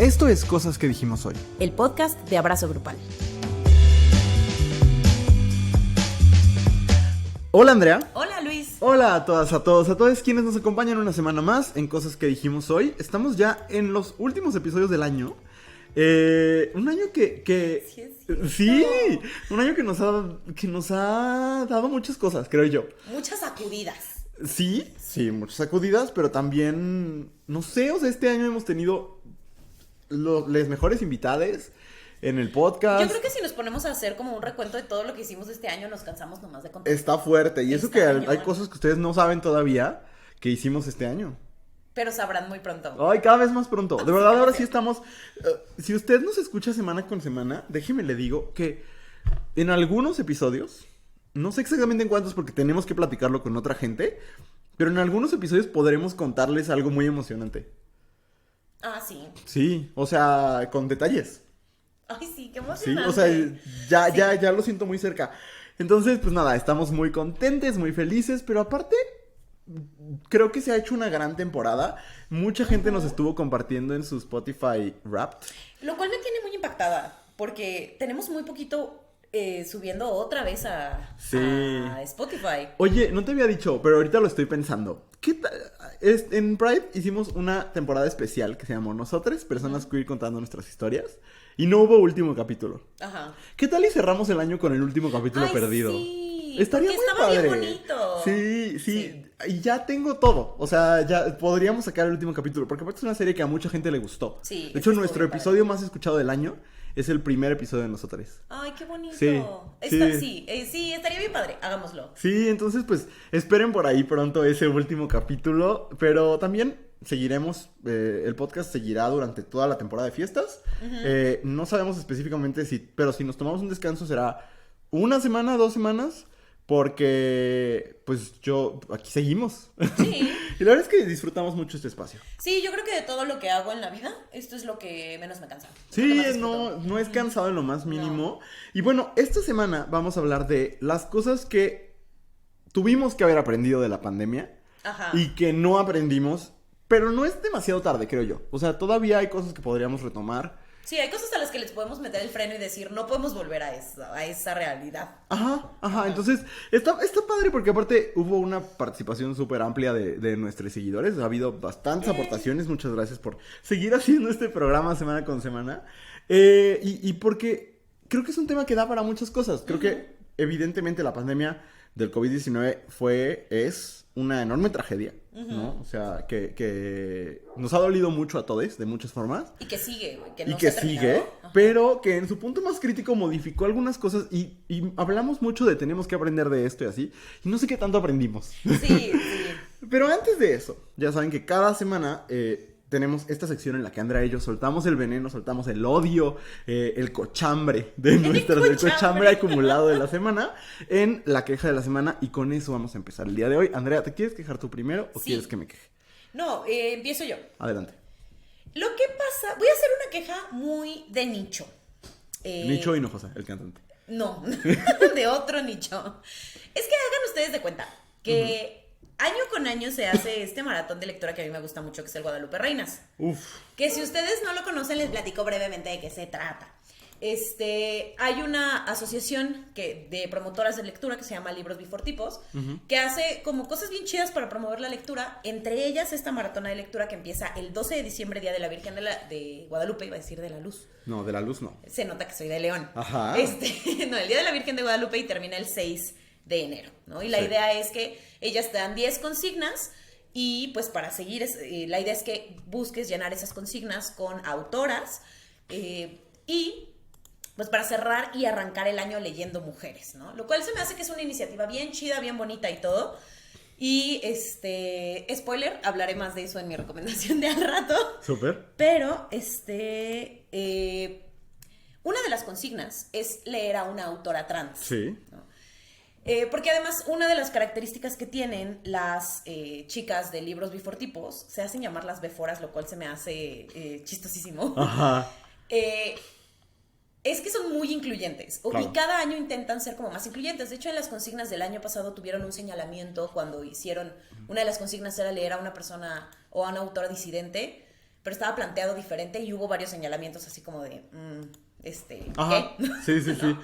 Esto es Cosas que dijimos hoy, el podcast de Abrazo Grupal. Hola Andrea. Hola Luis. Hola a todas, a todos, a todos quienes nos acompañan una semana más en Cosas que dijimos hoy. Estamos ya en los últimos episodios del año. Un año que sí, un año que nos ha dado muchas cosas, creo yo. Muchas sacudidas. Sí, muchas sacudidas, pero también, no sé, o sea, este año hemos tenido los mejores invitados en el podcast. Yo creo que si nos ponemos a hacer como un recuento de todo lo que hicimos este año, nos cansamos nomás de contar. Está fuerte, y eso Está que cañón. hay cosas que ustedes no saben todavía que hicimos este año. Pero sabrán muy pronto. Ay, cada vez más pronto. De verdad, Sí, ahora sí estamos... si usted nos escucha semana con semana, déjeme le digo que en algunos episodios, no sé exactamente en cuántos porque tenemos que platicarlo con otra gente, pero en algunos episodios podremos contarles algo muy emocionante. Ah, sí. Sí, o sea, con detalles. Ay, sí, qué Sí, emocionante. o sea, ya lo siento muy cerca. Entonces, pues nada, estamos muy contentes, muy felices, pero aparte, creo que se ha hecho una gran temporada. Mucha gente nos estuvo compartiendo en su Spotify Wrapped. Lo cual me tiene muy impactada, porque tenemos muy poquito subiendo otra vez a Spotify. Oye, no te había dicho, pero ahorita lo estoy pensando. ¿Qué tal? En Pride hicimos una temporada especial que se llamó Nosotros, personas queer contando nuestras historias. Y no hubo último capítulo. Ajá. ¿Qué tal y cerramos el año con el último capítulo Ay, perdido? sí, Estaría porque muy estaba padre. bien bonito. Sí. Y ya tengo todo. O sea, ya podríamos sacar el último capítulo. Porque aparte es una serie que a mucha gente le gustó. Sí, de hecho, estuvo nuestro bien padre. episodio más escuchado del año es el primer episodio de Nosotros. Ay, qué bonito. Sí. Sí, estaría bien padre. Hagámoslo. Sí, entonces pues esperen por ahí pronto ese último capítulo, pero también seguiremos, el podcast seguirá durante toda la temporada de fiestas. No sabemos específicamente pero si nos tomamos un descanso será una semana, 2 semanas, porque pues aquí seguimos. Sí. Y la verdad es que disfrutamos mucho este espacio. Sí, yo creo que de todo lo que hago en la vida, esto es lo que menos me cansa. Sí, Lo que más disfruto. no es cansado en lo más mínimo. Y bueno, esta semana vamos a hablar de las cosas que tuvimos que haber aprendido de la pandemia. Ajá. Y que no aprendimos, pero no es demasiado tarde, creo yo. O sea, todavía hay cosas que podríamos retomar. Sí, hay cosas a las que les podemos meter el freno y decir, no podemos volver a esa realidad. Ajá. Entonces, está padre porque aparte hubo una participación súper amplia de nuestros seguidores. Ha habido bastantes aportaciones. Muchas gracias por seguir haciendo este programa semana con semana. Y porque creo que es un tema que da para muchas cosas. Creo que evidentemente la pandemia del COVID-19 es una enorme tragedia, ¿no? O sea, que nos ha dolido mucho a todos, de muchas formas. Y que sigue, güey, que Y no que se ha terminado. sigue, Ajá. pero que en su punto más crítico modificó algunas cosas y hablamos mucho de tenemos que aprender de esto y así. Y no sé qué tanto aprendimos. Sí. Pero antes de eso, ya saben que cada semana tenemos esta sección en la que Andrea y yo soltamos el veneno, soltamos el odio, el cochambre el cochambre acumulado de la semana en la queja de la semana, y con eso vamos a empezar el día de hoy. Andrea, ¿te quieres quejar tú primero o Sí. quieres que me queje? No, empiezo yo. Adelante. Lo que pasa, voy a hacer una queja muy de nicho. Nicho Hinojosa, el cantante. No, de otro nicho. Es que hagan ustedes de cuenta que año con año se hace este maratón de lectura que a mí me gusta mucho, que es el Guadalupe Reinas. Uf. Que si ustedes no lo conocen, les platico brevemente de qué se trata. Hay una asociación de promotoras de lectura que se llama Libros Bifortipos, que hace como cosas bien chidas para promover la lectura, entre ellas esta maratona de lectura que empieza el 12 de diciembre, Día de la Virgen de Guadalupe, iba a decir de la Luz. No, de la luz no. Se nota que soy de León. Ajá. No, el Día de la Virgen de Guadalupe, y termina el 6 de enero, ¿no? Y la idea es que ellas te dan 10 consignas y pues para seguir, la idea es que busques llenar esas consignas con autoras y pues para cerrar y arrancar el año leyendo mujeres, ¿no? Lo cual se me hace que es una iniciativa bien chida, bien bonita y todo. Y spoiler, hablaré más de eso en mi recomendación de al rato. Súper. Pero una de las consignas es leer a una autora trans. Sí. ¿No? Porque además una de las características que tienen las chicas de Libros Bifortipos, se hacen llamar las beforas, lo cual se me hace chistosísimo. Ajá. Es que son muy incluyentes. Claro. Y cada año intentan ser como más incluyentes. De hecho, en las consignas del año pasado tuvieron un señalamiento cuando hicieron... Una de las consignas era leer a una persona o a una autora disidente, pero estaba planteado diferente y hubo varios señalamientos así como de, Ajá. ¿qué? Sí, sí, sí.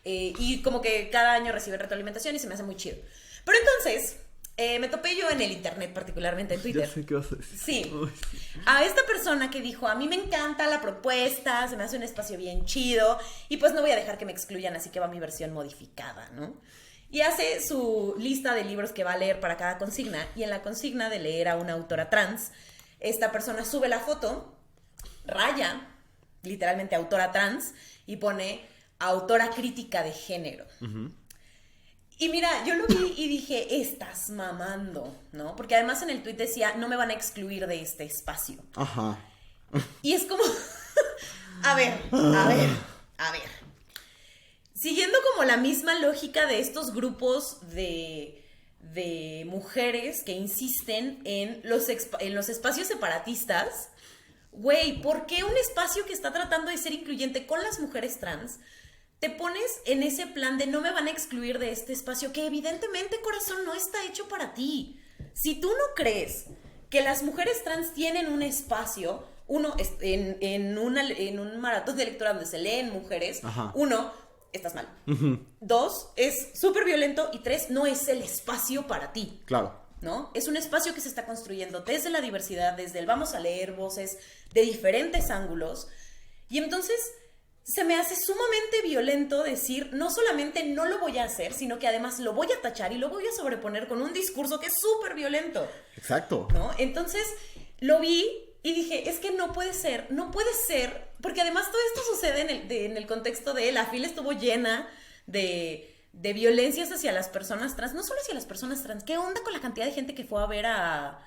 Y como que cada año recibe retroalimentación y se me hace muy chido. Pero entonces, me topé yo en el internet, particularmente en Twitter. Ya sé qué vas a decir. Sí. Uy. A esta persona que dijo, a mí me encanta la propuesta, se me hace un espacio bien chido y pues no voy a dejar que me excluyan, así que va mi versión modificada, ¿no? Y hace su lista de libros que va a leer para cada consigna y en la consigna de leer a una autora trans, esta persona sube la foto, raya, literalmente autora trans, y pone autora crítica de género. Uh-huh. Y mira, yo lo vi y dije, estás mamando, ¿no? Porque además en el tuit decía, no me van a excluir de este espacio. Ajá. Y es como, a ver. Siguiendo como la misma lógica de estos grupos de mujeres que insisten en los espacios separatistas, güey, ¿por qué un espacio que está tratando de ser incluyente con las mujeres trans te pones en ese plan de no me van a excluir de este espacio que evidentemente, corazón, no está hecho para ti? Si tú no crees que las mujeres trans tienen un espacio, uno, en un maratón de lectura donde se leen mujeres, ajá, uno, estás mal. Uh-huh. Dos, es súper violento. Y tres, no es el espacio para ti. Claro. ¿No? Es un espacio que se está construyendo desde la diversidad, desde el vamos a leer voces de diferentes ángulos. Y entonces se me hace sumamente violento decir, no solamente no lo voy a hacer, sino que además lo voy a tachar y lo voy a sobreponer con un discurso que es súper violento. Exacto. ¿No? Entonces lo vi y dije, es que no puede ser, porque además todo esto sucede en el contexto de la fila estuvo llena de violencias hacia las personas trans, no solo hacia las personas trans. ¿Qué onda con la cantidad de gente que fue a ver a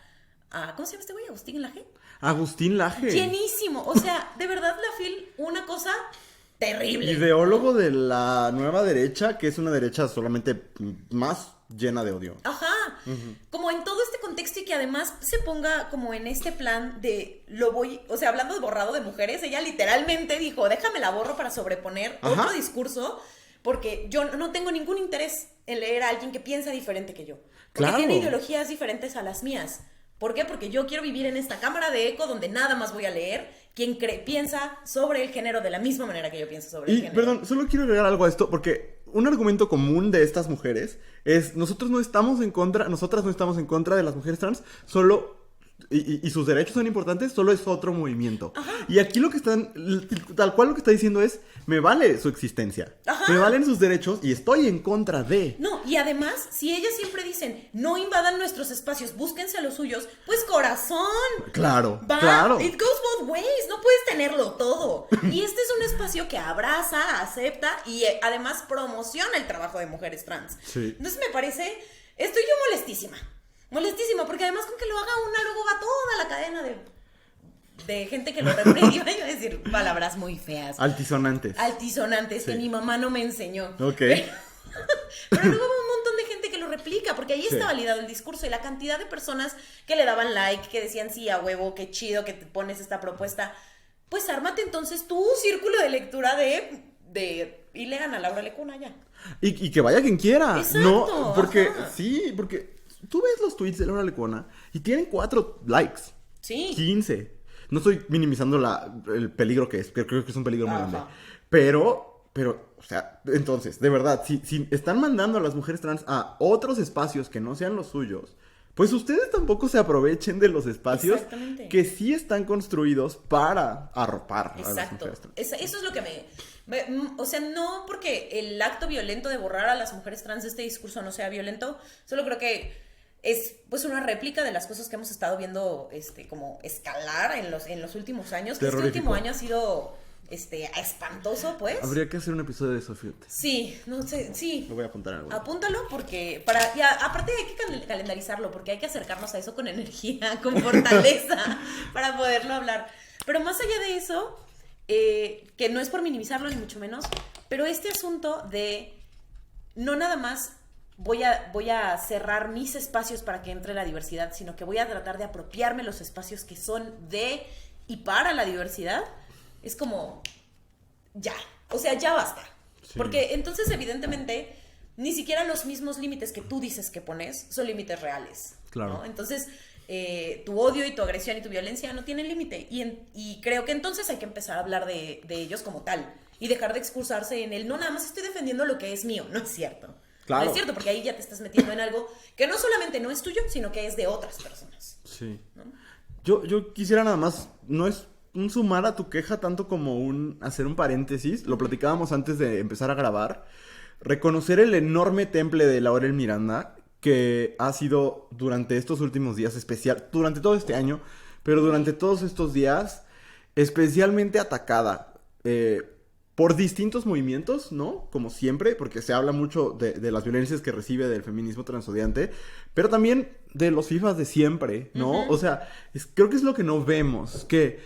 ¿cómo se llama este güey? ¿Agustín Laje? Agustín Laje. Llenísimo. O sea, de verdad la fil, una cosa terrible. Ideólogo de la nueva derecha, que es una derecha solamente más llena de odio. Ajá. Uh-huh. Como en todo este contexto y que además se ponga como en este plan de o sea, hablando de borrado de mujeres, ella literalmente dijo, déjame la borro para sobreponer otro discurso. Porque yo no tengo ningún interés en leer a alguien que piensa diferente que yo. Porque claro, tiene ideologías diferentes a las mías. ¿Por qué? Porque yo quiero vivir en esta cámara de eco donde nada más voy a leer quien piensa sobre el género de la misma manera que yo pienso sobre el género. Perdón, solo quiero agregar algo a esto, porque un argumento común de estas mujeres es, nosotras no estamos en contra de las mujeres trans, solo... Y sus derechos son importantes, solo es otro movimiento. Ajá. Y aquí lo que están, tal cual lo que está diciendo es, me vale su existencia. Ajá. Me valen sus derechos y estoy en contra de. No, y además, si ellas siempre dicen, no invadan nuestros espacios, búsquense a los suyos, pues corazón. Claro, claro. It goes both ways, no puedes tenerlo todo. Y este es un espacio que abraza, acepta y además promociona el trabajo de mujeres trans. Sí. Entonces me parece, estoy yo molestísima, porque además con que lo haga una, luego va toda la cadena de gente que lo reprende. Iba a decir palabras muy feas. Altisonantes, sí, que mi mamá no me enseñó. Ok. Pero luego va un montón de gente que lo replica, porque ahí está validado el discurso y la cantidad de personas que le daban like, que decían, sí, a huevo, qué chido que te pones esta propuesta. Pues ármate entonces tu círculo de lectura y lean a Laura Lecuna ya. Y que vaya quien quiera. Exacto. No, porque, ajá, sí, porque... Tú ves los tweets de Laura Lecona y tienen 4 likes. Sí. 15. No estoy minimizando el peligro que es, que creo que es un peligro muy grande. Pero, o sea, entonces, de verdad, si están mandando a las mujeres trans a otros espacios que no sean los suyos, pues ustedes tampoco se aprovechen de los espacios que sí están construidos para arropar a las mujeres trans. Eso es lo que o sea, no porque el acto violento de borrar a las mujeres trans de este discurso no sea violento, solo creo que es pues una réplica de las cosas que hemos estado viendo como escalar en los últimos años. Que este último año ha sido espantoso, pues. Habría que hacer un episodio de eso, fíjate. Sí, no sé, sí. Lo voy a apuntar algo. Apúntalo porque aparte hay que calendarizarlo porque hay que acercarnos a eso con energía, con fortaleza para poderlo hablar. Pero más allá de eso, que no es por minimizarlo ni mucho menos, pero este asunto de no nada más voy a cerrar mis espacios para que entre la diversidad, sino que voy a tratar de apropiarme los espacios que son de y para la diversidad, es como, ya, o sea, ya basta. Sí. Porque entonces, evidentemente, ni siquiera los mismos límites que tú dices que pones son límites reales. Claro. ¿no? Entonces, tu odio y tu agresión y tu violencia no tienen límite. Y creo que entonces hay que empezar a hablar de ellos como tal y dejar de excusarse en el, no, nada más estoy defendiendo lo que es mío. No es cierto. Claro. No es cierto, porque ahí ya te estás metiendo en algo que no solamente no es tuyo, sino que es de otras personas. Sí. ¿No? Yo quisiera nada más, no es un sumar a tu queja tanto como hacer un paréntesis. Lo platicábamos antes de empezar a grabar. Reconocer el enorme temple de Laurel Miranda, que ha sido durante estos últimos días especial, durante todo este año, pero durante todos estos días especialmente atacada por distintos movimientos, ¿no? Como siempre, porque se habla mucho de las violencias que recibe del feminismo transodiante, pero también de los FIFAs de siempre, ¿no? O sea, creo que es lo que no vemos, que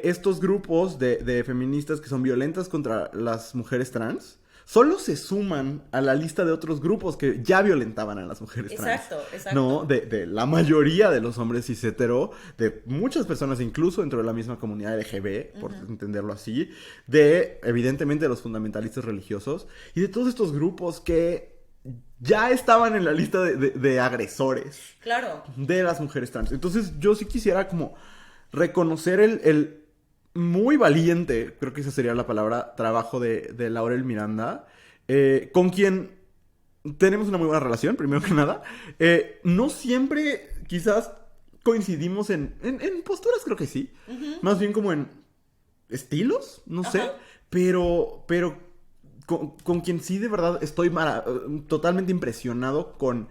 estos grupos de feministas que son violentas contra las mujeres trans solo se suman a la lista de otros grupos que ya violentaban a las mujeres trans. Exacto. No, de la mayoría de los hombres cis hetero, de muchas personas, incluso dentro de la misma comunidad LGBT, por entenderlo así, de, evidentemente, los fundamentalistas religiosos, y de todos estos grupos que ya estaban en la lista de agresores. Claro. De las mujeres trans. Entonces, yo sí quisiera como reconocer el muy valiente, creo que esa sería la palabra, trabajo de Laurel Miranda, con quien tenemos una muy buena relación, primero que nada. No siempre quizás coincidimos en posturas, creo que sí. Más bien como en estilos, no sé. Pero con quien sí de verdad estoy totalmente impresionado con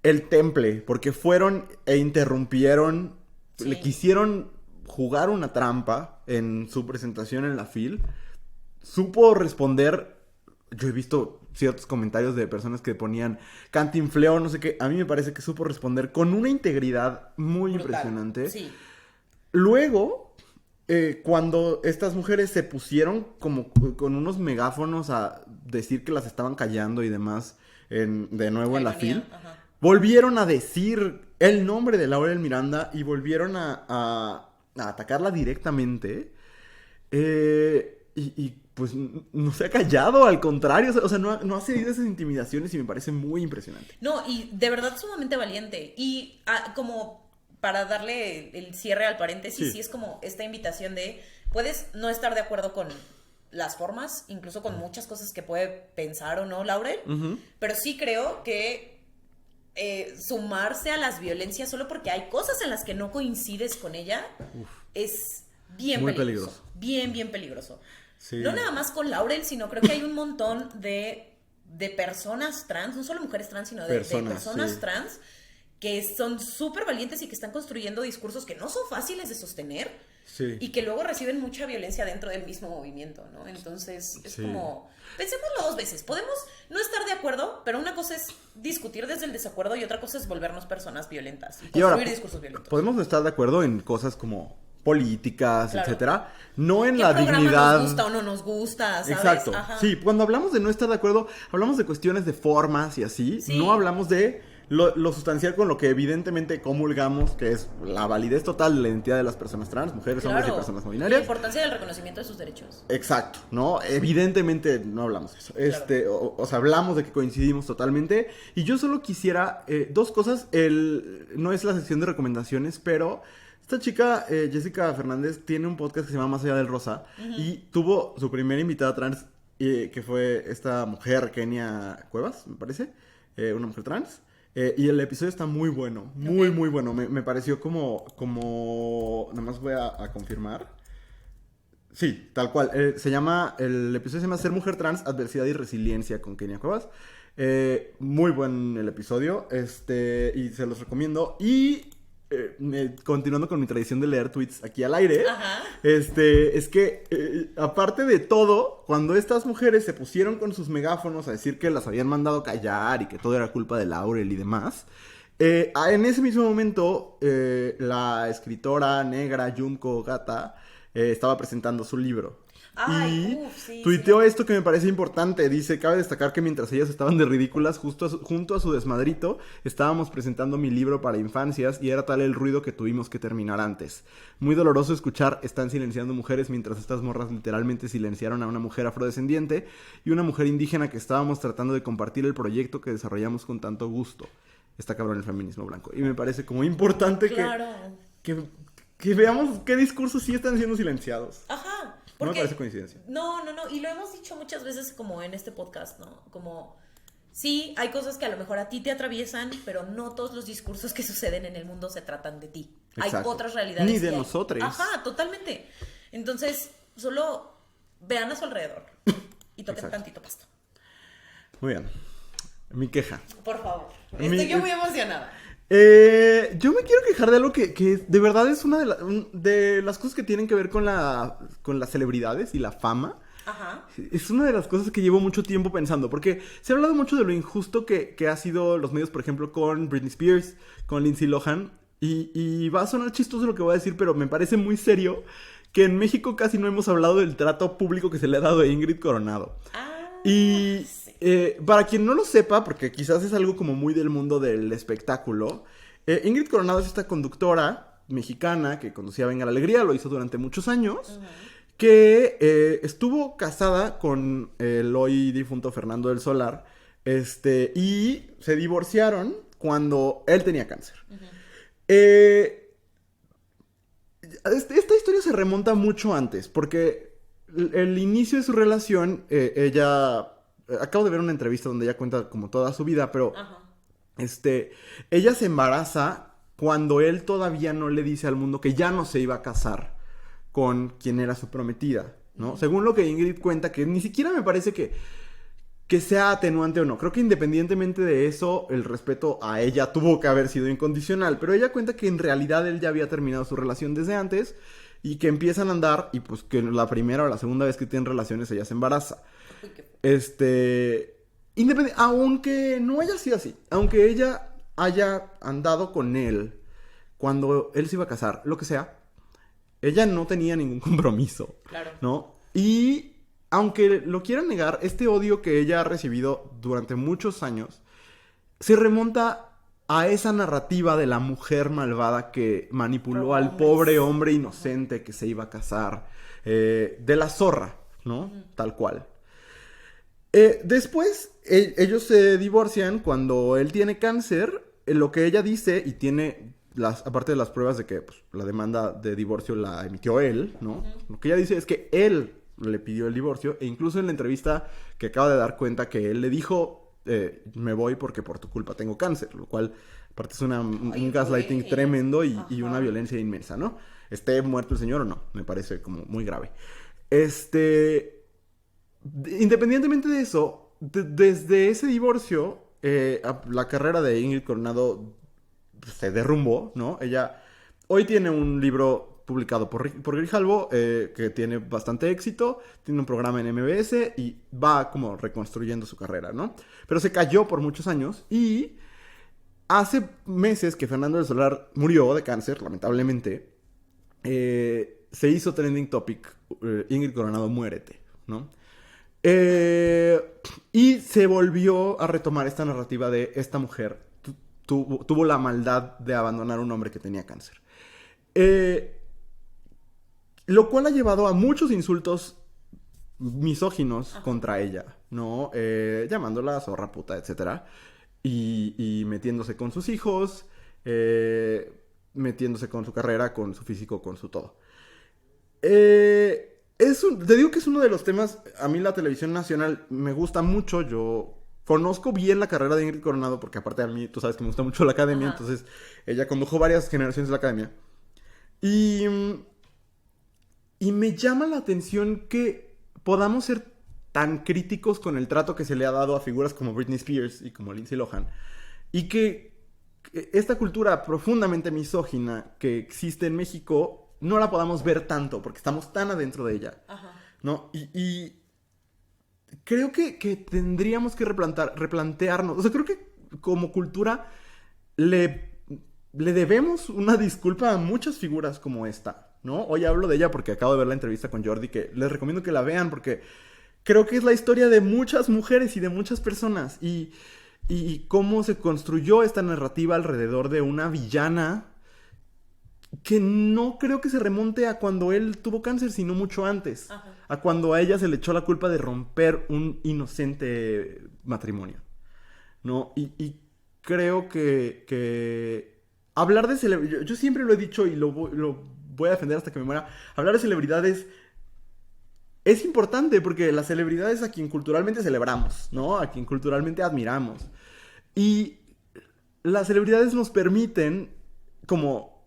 el temple, porque fueron e interrumpieron, le quisieron jugar una trampa en su presentación en la FIL. Supo responder. Yo he visto ciertos comentarios de personas que ponían cantinfleo, no sé qué. A mí me parece que supo responder con una integridad muy brutal, impresionante. Sí. Luego, cuando estas mujeres se pusieron como con unos megáfonos a decir que las estaban callando y demás, de nuevo en la FIL, volvieron a decir el nombre de Laurel Miranda y volvieron a atacarla directamente. Y pues no se ha callado, al contrario, o sea, no ha cedido esas intimidaciones y me parece muy impresionante. No, y de verdad sumamente valiente. Y como para darle el cierre al paréntesis, sí es como esta invitación de, puedes no estar de acuerdo con las formas, incluso con muchas cosas que puede pensar o no Laurel, pero sí creo que sumarse a las violencias solo porque hay cosas en las que no coincides con ella es bien peligroso. Bien peligroso. Sí. No nada más con Laurel, sino creo que hay un montón de personas trans, no solo mujeres trans, sino de personas trans que son súper valientes y que están construyendo discursos que no son fáciles de sostener y que luego reciben mucha violencia dentro del mismo movimiento, ¿no? Entonces es como, pensémoslo dos veces, podemos no estar de acuerdo, pero una cosa es discutir desde el desacuerdo y otra cosa es volvernos personas violentas y construir discursos violentos. Podemos estar de acuerdo en cosas como políticas, etcétera, no en la dignidad. Nos gusta o no nos gusta, ¿sabes? Exacto. Sí, cuando hablamos de no estar de acuerdo, hablamos de cuestiones de formas y así, no hablamos de lo sustancial con lo que evidentemente comulgamos, que es la validez total de la identidad de las personas trans, mujeres, hombres y personas no binarias. La importancia del reconocimiento de sus derechos. Exacto, ¿no? Evidentemente no hablamos de eso. O sea, hablamos de que coincidimos totalmente. Y yo solo quisiera dos cosas. No es la sección de recomendaciones, pero esta chica, Jessica Fernández, tiene un podcast que se llama Más allá del rosa. Y tuvo su primera invitada trans, que fue esta mujer, Kenia Cuevas, me parece. Una mujer trans. Y el episodio está muy bueno, muy bueno. Me pareció como nada más voy a confirmar. Sí, tal cual. El episodio se llama Ser mujer trans, adversidad y resiliencia con Kenia Cuevas. Muy buen el episodio, y se los recomiendo. Y continuando con mi tradición de leer tweets aquí al aire, es que aparte de todo, cuando estas mujeres se pusieron con sus megáfonos a decir que las habían mandado callar y que todo era culpa de Laurel y demás, en ese mismo momento la escritora negra Junko Gata estaba presentando su libro. Tuiteó esto que me parece importante. Dice: cabe destacar que mientras ellas estaban de ridículas junto a su desmadrito, estábamos presentando mi libro para infancias y era tal el ruido que tuvimos que terminar antes. Muy doloroso escuchar están silenciando mujeres mientras estas morras literalmente silenciaron a una mujer afrodescendiente y una mujer indígena que estábamos tratando de compartir el proyecto que desarrollamos con tanto gusto. está cabrón el feminismo blanco. Y me parece como importante Claro. que veamos qué discursos sí están siendo silenciados. Ajá. No me parece coincidencia. No. Y lo hemos dicho muchas veces como en este podcast, ¿no? Como, sí, hay cosas que a lo mejor a ti te atraviesan, pero no todos los discursos que suceden en el mundo se tratan de ti. Exacto. Hay otras realidades. Ni de nosotros. Ajá, totalmente. Entonces, solo vean a su alrededor y toquen tantito pasto. Muy bien. Mi queja. Por favor. Estoy yo muy emocionada. Yo me quiero quejar de algo que de verdad es una de las cosas que tienen que ver con las celebridades y la fama. Ajá. Es una de las cosas que llevo mucho tiempo pensando, porque se ha hablado mucho de lo injusto que ha sido los medios, por ejemplo, con Britney Spears, con Lindsay Lohan, y va a sonar chistoso lo que voy a decir, pero me parece muy serio que en México casi no hemos hablado del trato público que se le ha dado a Ingrid Coronado. Y para quien no lo sepa, porque quizás es algo como muy del mundo del espectáculo, Ingrid Coronado es esta conductora mexicana que conducía Venga la Alegría, lo hizo durante muchos años, que estuvo casada con el hoy difunto Fernando del Solar, y se divorciaron cuando él tenía cáncer. Esta historia se remonta mucho antes, porque el inicio de su relación, ella... Acabo de ver una entrevista donde ella cuenta como toda su vida, pero... ella se embaraza cuando él todavía no le dice al mundo que ya no se iba a casar con quien era su prometida, ¿no? Según lo que Ingrid cuenta, que ni siquiera me parece que sea atenuante o no. Creo que independientemente de eso, el respeto a ella tuvo que haber sido incondicional. Pero ella cuenta que en realidad él ya había terminado su relación desde antes y que empiezan a andar y pues que la primera o la segunda vez que tienen relaciones ella se embaraza. Aunque no haya sido así, aunque ella haya andado con él cuando él se iba a casar, lo que sea, ella no tenía ningún compromiso, Claro. ¿no? Y aunque lo quiera negar, este odio que ella ha recibido durante muchos años se remonta a esa narrativa de la mujer malvada que manipuló al pobre hombre inocente que se iba a casar, de la zorra, ¿no? Tal cual. Después, ellos se divorcian cuando él tiene cáncer. Lo que ella dice, y tiene, aparte de las pruebas de que pues, la demanda de divorcio la emitió él, ¿no? Lo que ella dice es que él le pidió el divorcio, e incluso en la entrevista que acaba de dar cuenta que él le dijo, me voy porque por tu culpa tengo cáncer, lo cual, aparte es un gaslighting tremendo y una violencia inmensa, ¿no? Esté muerto el señor o no, me parece como muy grave. Independientemente de eso, desde ese divorcio, la carrera de Ingrid Coronado se derrumbó, ¿no? Ella hoy tiene un libro publicado por Grijalbo, que tiene bastante éxito, tiene un programa en MBS y va como reconstruyendo su carrera, ¿no? Pero se cayó por muchos años y hace meses que Fernando del Solar murió de cáncer, lamentablemente, se hizo trending topic, Ingrid Coronado muérete, ¿no? Y se volvió a retomar esta narrativa de esta mujer tuvo la maldad de abandonar a un hombre que tenía cáncer. Lo cual ha llevado a muchos insultos misóginos contra ella, ¿no? Llamándola zorra, puta, etc. Y metiéndose con sus hijos, metiéndose con su carrera, con su físico, con su todo. Te digo que es uno de los temas. A mí la televisión nacional me gusta mucho. Yo conozco bien la carrera de Ingrid Coronado porque aparte a mí, tú sabes que me gusta mucho la academia. Ajá. Entonces ella condujo varias generaciones de la academia. Y me llama la atención que podamos ser tan críticos con el trato que se le ha dado a figuras como Britney Spears y como Lindsay Lohan. Y que esta cultura profundamente misógina que existe en México no la podamos ver tanto porque estamos tan adentro de ella. Ajá. ¿No? Y creo que tendríamos que replantearnos. O sea, creo que como cultura le debemos una disculpa a muchas figuras como esta, ¿no? Hoy hablo de ella porque acabo de ver la entrevista con Jordi, que les recomiendo que la vean porque creo que es la historia de muchas mujeres y de muchas personas. Y cómo se construyó esta narrativa alrededor de una villana que no creo que se remonte a cuando él tuvo cáncer, sino mucho antes. Ajá. A cuando a ella se le echó la culpa de romper un inocente matrimonio, ¿no? Y creo que hablar de celebridades, yo siempre lo he dicho y lo voy a defender hasta que me muera, hablar de celebridades es importante porque las celebridades a quien culturalmente celebramos, ¿no? A quien culturalmente admiramos. Y las celebridades nos permiten como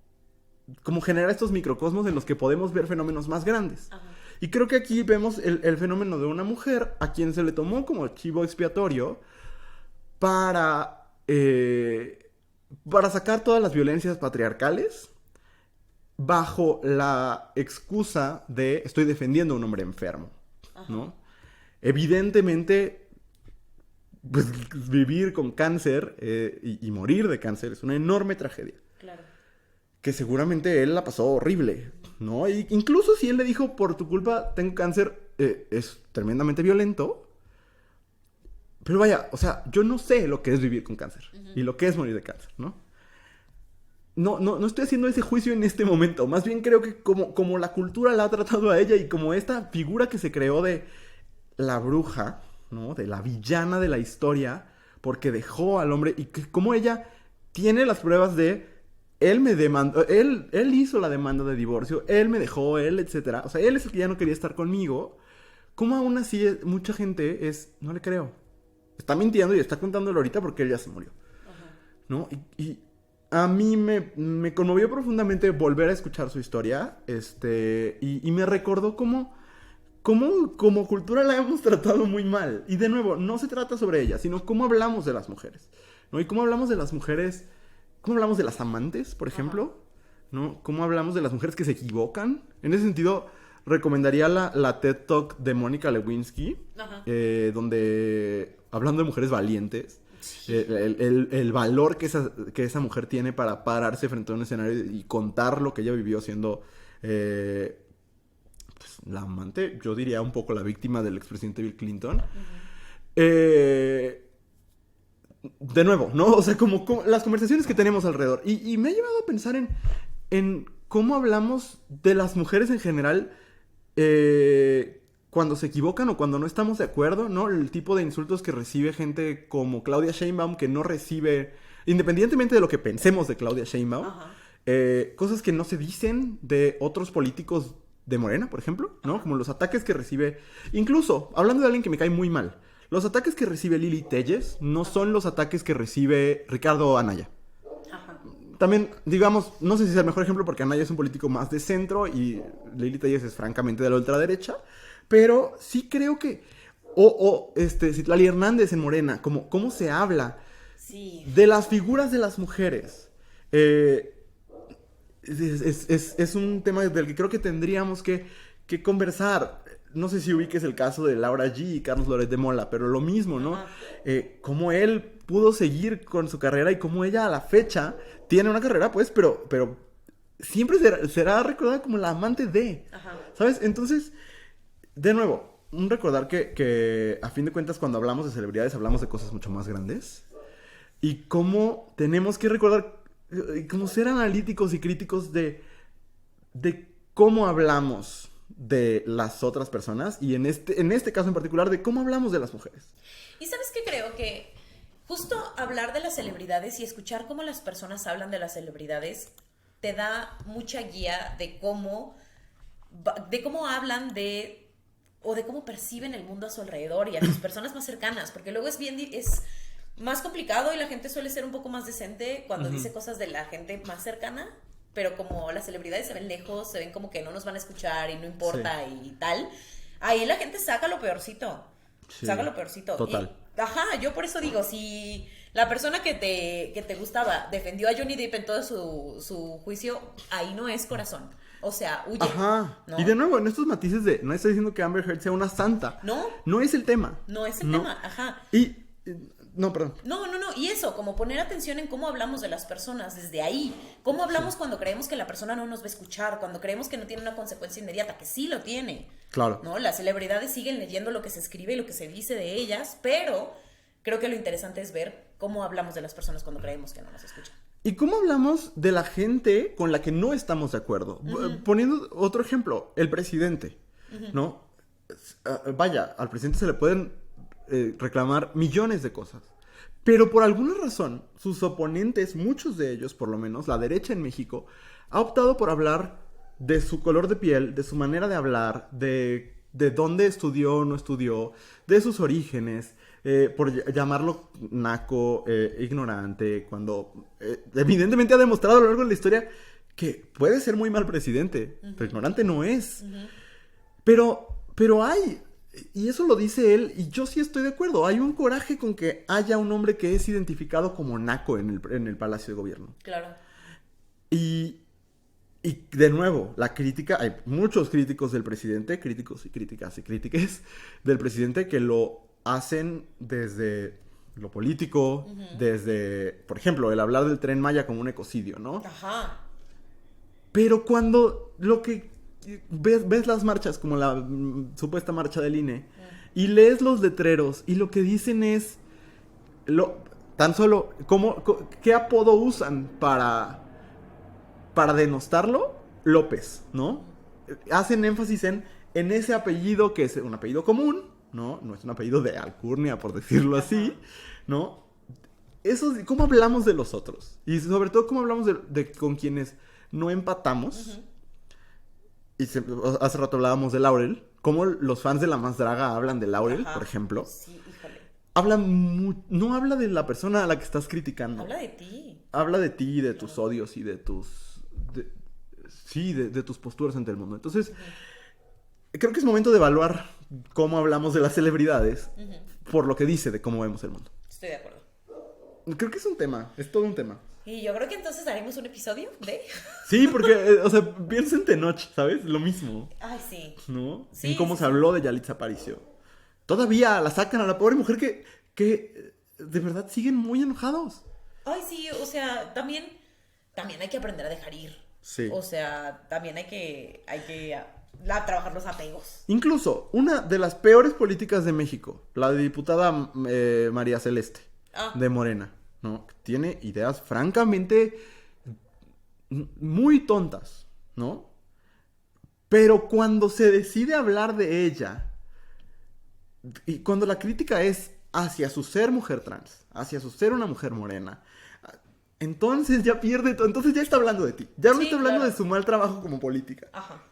generar estos microcosmos en los que podemos ver fenómenos más grandes. Ajá. Y creo que aquí vemos el fenómeno de una mujer a quien se le tomó como chivo expiatorio para sacar todas las violencias patriarcales bajo la excusa de estoy defendiendo a un hombre enfermo, ¿no? Evidentemente, pues, vivir con cáncer y morir de cáncer es una enorme tragedia. Claro. Que seguramente él la pasó horrible, ¿no? Y incluso si él le dijo, por tu culpa tengo cáncer, es tremendamente violento. Pero vaya, o sea, yo no sé lo que es vivir con cáncer y lo que es morir de cáncer, ¿no? No estoy haciendo ese juicio en este momento. Más bien creo que como la cultura la ha tratado a ella y como esta figura que se creó de la bruja, ¿no? De la villana de la historia, porque dejó al hombre y que como ella tiene las pruebas de él me demandó, él hizo la demanda de divorcio, él me dejó, él, etcétera. O sea, él es el que ya no quería estar conmigo. ¿Cómo aún así mucha gente no le creo? Está mintiendo y está contándolo ahorita porque él ya se murió, ¿no? Y a mí me conmovió profundamente volver a escuchar su historia, y me recordó cómo como cultura la hemos tratado muy mal. Y de nuevo, no se trata sobre ella, sino cómo hablamos de las mujeres, ¿no? Y cómo hablamos de las mujeres, cómo hablamos de las amantes, por ejemplo, ¿no? Cómo hablamos de las mujeres que se equivocan. En ese sentido, recomendaría la TED Talk de Mónica Lewinsky, donde, hablando de mujeres valientes, el valor que esa mujer tiene para pararse frente a un escenario y contar lo que ella vivió siendo pues, la amante, yo diría un poco la víctima del expresidente Bill Clinton. De nuevo, ¿no? O sea, como las conversaciones que tenemos alrededor. Y me ha llevado a pensar en cómo hablamos de las mujeres en general cuando se equivocan o cuando no estamos de acuerdo, ¿no? El tipo de insultos que recibe gente como Claudia Sheinbaum, que no recibe, independientemente de lo que pensemos de Claudia Sheinbaum, cosas que no se dicen de otros políticos de Morena, por ejemplo, ¿no? Como los ataques que recibe, incluso, hablando de alguien que me cae muy mal, los ataques que recibe Lili Telles no son los ataques que recibe Ricardo Anaya. También, digamos, no sé si es el mejor ejemplo porque Anaya es un político más de centro y Lili Telles es francamente de la ultraderecha, pero sí creo que Citlali Hernández en Morena, cómo se habla de las figuras de las mujeres, es un tema del que creo que tendríamos que conversar. No sé si ubiques el caso de Laura G. y Carlos Loret de Mola, pero lo mismo, ¿no? Cómo él pudo seguir con su carrera y cómo ella a la fecha tiene una carrera, pues, pero siempre será recordada como la amante de, ¿sabes? Entonces, de nuevo, un recordar que a fin de cuentas cuando hablamos de celebridades hablamos de cosas mucho más grandes y cómo tenemos que recordar, como ser analíticos y críticos de cómo hablamos de las otras personas y en este caso en particular de cómo hablamos de las mujeres. Y ¿sabes qué? Creo que justo hablar de las celebridades y escuchar cómo las personas hablan de las celebridades te da mucha guía de cómo hablan o de cómo perciben el mundo a su alrededor y a las personas más cercanas, porque luego es más complicado y la gente suele ser un poco más decente cuando dice cosas de la gente más cercana. Pero como las celebridades se ven lejos, se ven como que no nos van a escuchar y no importa y tal, ahí la gente saca lo peorcito. Saca lo peorcito. Total. Yo por eso digo, si la persona que te gustaba defendió a Johnny Depp en todo su juicio, ahí no es corazón. O sea, huye. ¿No? Y de nuevo, en estos matices no estoy diciendo que Amber Heard sea una santa. No es el tema. No es el tema, No, perdón. No. Y eso, como poner atención en cómo hablamos de las personas desde ahí. Cómo hablamos cuando creemos que la persona no nos va a escuchar, cuando creemos que no tiene una consecuencia inmediata, que sí lo tiene. Claro. ¿No? Las celebridades siguen leyendo lo que se escribe y lo que se dice de ellas, pero creo que lo interesante es ver cómo hablamos de las personas cuando creemos que no nos escuchan. ¿Y cómo hablamos de la gente con la que no estamos de acuerdo? Poniendo otro ejemplo, el presidente, ¿no? Vaya, al presidente se le pueden reclamar millones de cosas. Pero por alguna razón, sus oponentes, muchos de ellos por lo menos, la derecha en México, ha optado por hablar de su color de piel, de su manera de hablar, de dónde estudió o no estudió, de sus orígenes, por llamarlo naco, ignorante, cuando evidentemente ha demostrado a lo largo de la historia que puede ser muy mal presidente, pero ignorante no es. Pero hay, y eso lo dice él, y yo sí estoy de acuerdo, hay un coraje con que haya un hombre que es identificado como naco en el Palacio de Gobierno. Claro. Y de nuevo, la crítica, hay muchos críticos del presidente, críticos y críticas y crítiques del presidente que lo hacen desde lo político, desde, por ejemplo, el hablar del Tren Maya como un ecocidio, ¿no? Ajá. Pero cuando lo que ves las marchas, como la supuesta marcha del INE, y lees los letreros, y lo que dicen es, tan solo, ¿qué apodo usan para denostarlo? López, ¿no? Hacen énfasis en ese apellido que es un apellido común, ¿no? No es un apellido de alcurnia, por decirlo así, ¿no? Eso, ¿cómo hablamos de los otros? Y sobre todo, ¿cómo hablamos de con quienes no empatamos? Y hace rato hablábamos de Laurel. ¿Cómo los fans de La Más Draga hablan de Laurel, por ejemplo? Sí, híjole. No habla de la persona a la que estás criticando. Habla de ti. Habla de ti, de tus odios y de tus... de tus posturas ante el mundo. Entonces, creo que es momento de evaluar cómo hablamos de las celebridades por lo que dice de cómo vemos el mundo. Estoy de acuerdo. Creo que es un tema, es todo un tema. Y yo creo que entonces haremos un episodio de... Sí, porque, o sea, piensa en Tenoch, ¿sabes? Lo mismo. Ay, sí. ¿No? Sí, en cómo sí, se habló de Yalitza Aparicio. Todavía la sacan a la pobre mujer que de verdad siguen muy enojados. Ay, sí, o sea, también hay que aprender a dejar ir. Sí. O sea, también hay que trabajar los apegos. Incluso, una de las peores políticas de México, la de diputada María Celeste, de Morena, ¿no? Tiene ideas francamente muy tontas, ¿no? Pero cuando se decide hablar de ella, y cuando la crítica es hacia su ser mujer trans, hacia su ser una mujer morena, entonces ya pierde todo, entonces ya está hablando de ti, ya no está hablando de su mal trabajo como política. Ajá.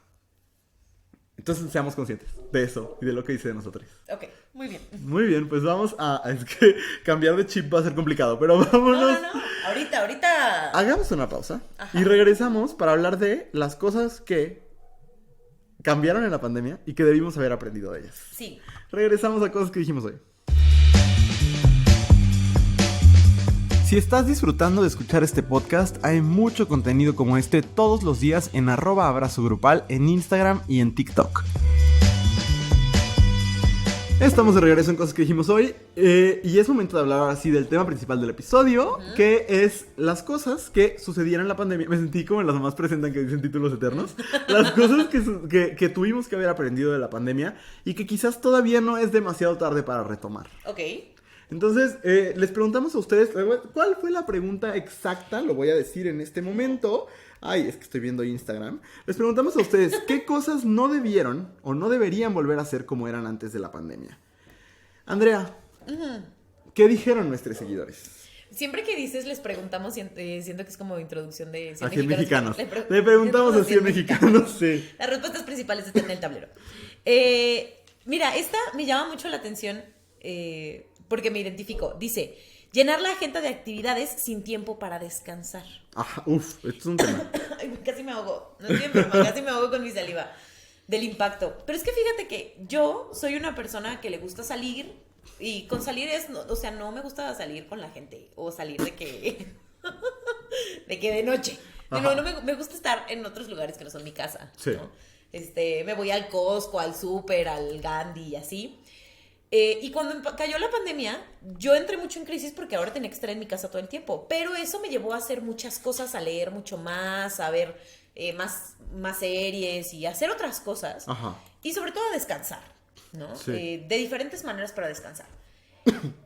Entonces seamos conscientes de eso y de lo que dice de nosotros. Ok, muy bien. Muy bien, pues vamos es que cambiar de chip va a ser complicado, pero vámonos. No. Ahorita. Hagamos una pausa. Ajá. Y regresamos para hablar de las cosas que cambiaron en la pandemia y que debimos haber aprendido de ellas. Sí. Regresamos a cosas que dijimos hoy. Si estás disfrutando de escuchar este podcast, hay mucho contenido como este todos los días en @abrazogrupal en Instagram y en TikTok. Estamos de regreso en cosas que dijimos hoy y es momento de hablar ahora sí del tema principal del episodio, que es las cosas que sucedieron en la pandemia. Me sentí como en las mamás presentan que dicen títulos eternos. Las cosas que tuvimos que haber aprendido de la pandemia y que quizás todavía no es demasiado tarde para retomar. Ok. Entonces, les preguntamos a ustedes, ¿cuál fue la pregunta exacta? Lo voy a decir en este momento. Ay, es que estoy viendo Instagram. Les preguntamos a ustedes, ¿qué cosas no debieron o no deberían volver a ser como eran antes de la pandemia? Andrea, ¿qué dijeron nuestros seguidores? Siempre que dices les preguntamos, siento que es como introducción de 100 A 100 mexicanos. Le preguntamos a 100 mexicanos, sí. Las respuestas principales están en el tablero. Mira, esta me llama mucho la atención porque me identifico. Dice, llenar la agenda de actividades sin tiempo para descansar. Ajá, esto es un tema. Ay, casi me ahogo. No estoy enferma, casi me ahogo con mi saliva. Del impacto. Pero es que fíjate que yo soy una persona que le gusta salir. Y con salir o sea, no me gusta salir con la gente. O salir de que de noche. No, me gusta estar en otros lugares que no son mi casa. Sí. ¿No? Me voy al Costco, al súper, al Gandhi y así. Y cuando cayó la pandemia, yo entré mucho en crisis porque ahora tenía que estar en mi casa todo el tiempo. Pero eso me llevó a hacer muchas cosas, a leer mucho más, a ver más series y a hacer otras cosas. Ajá. Y sobre todo a descansar, ¿no? Sí. De diferentes maneras para descansar.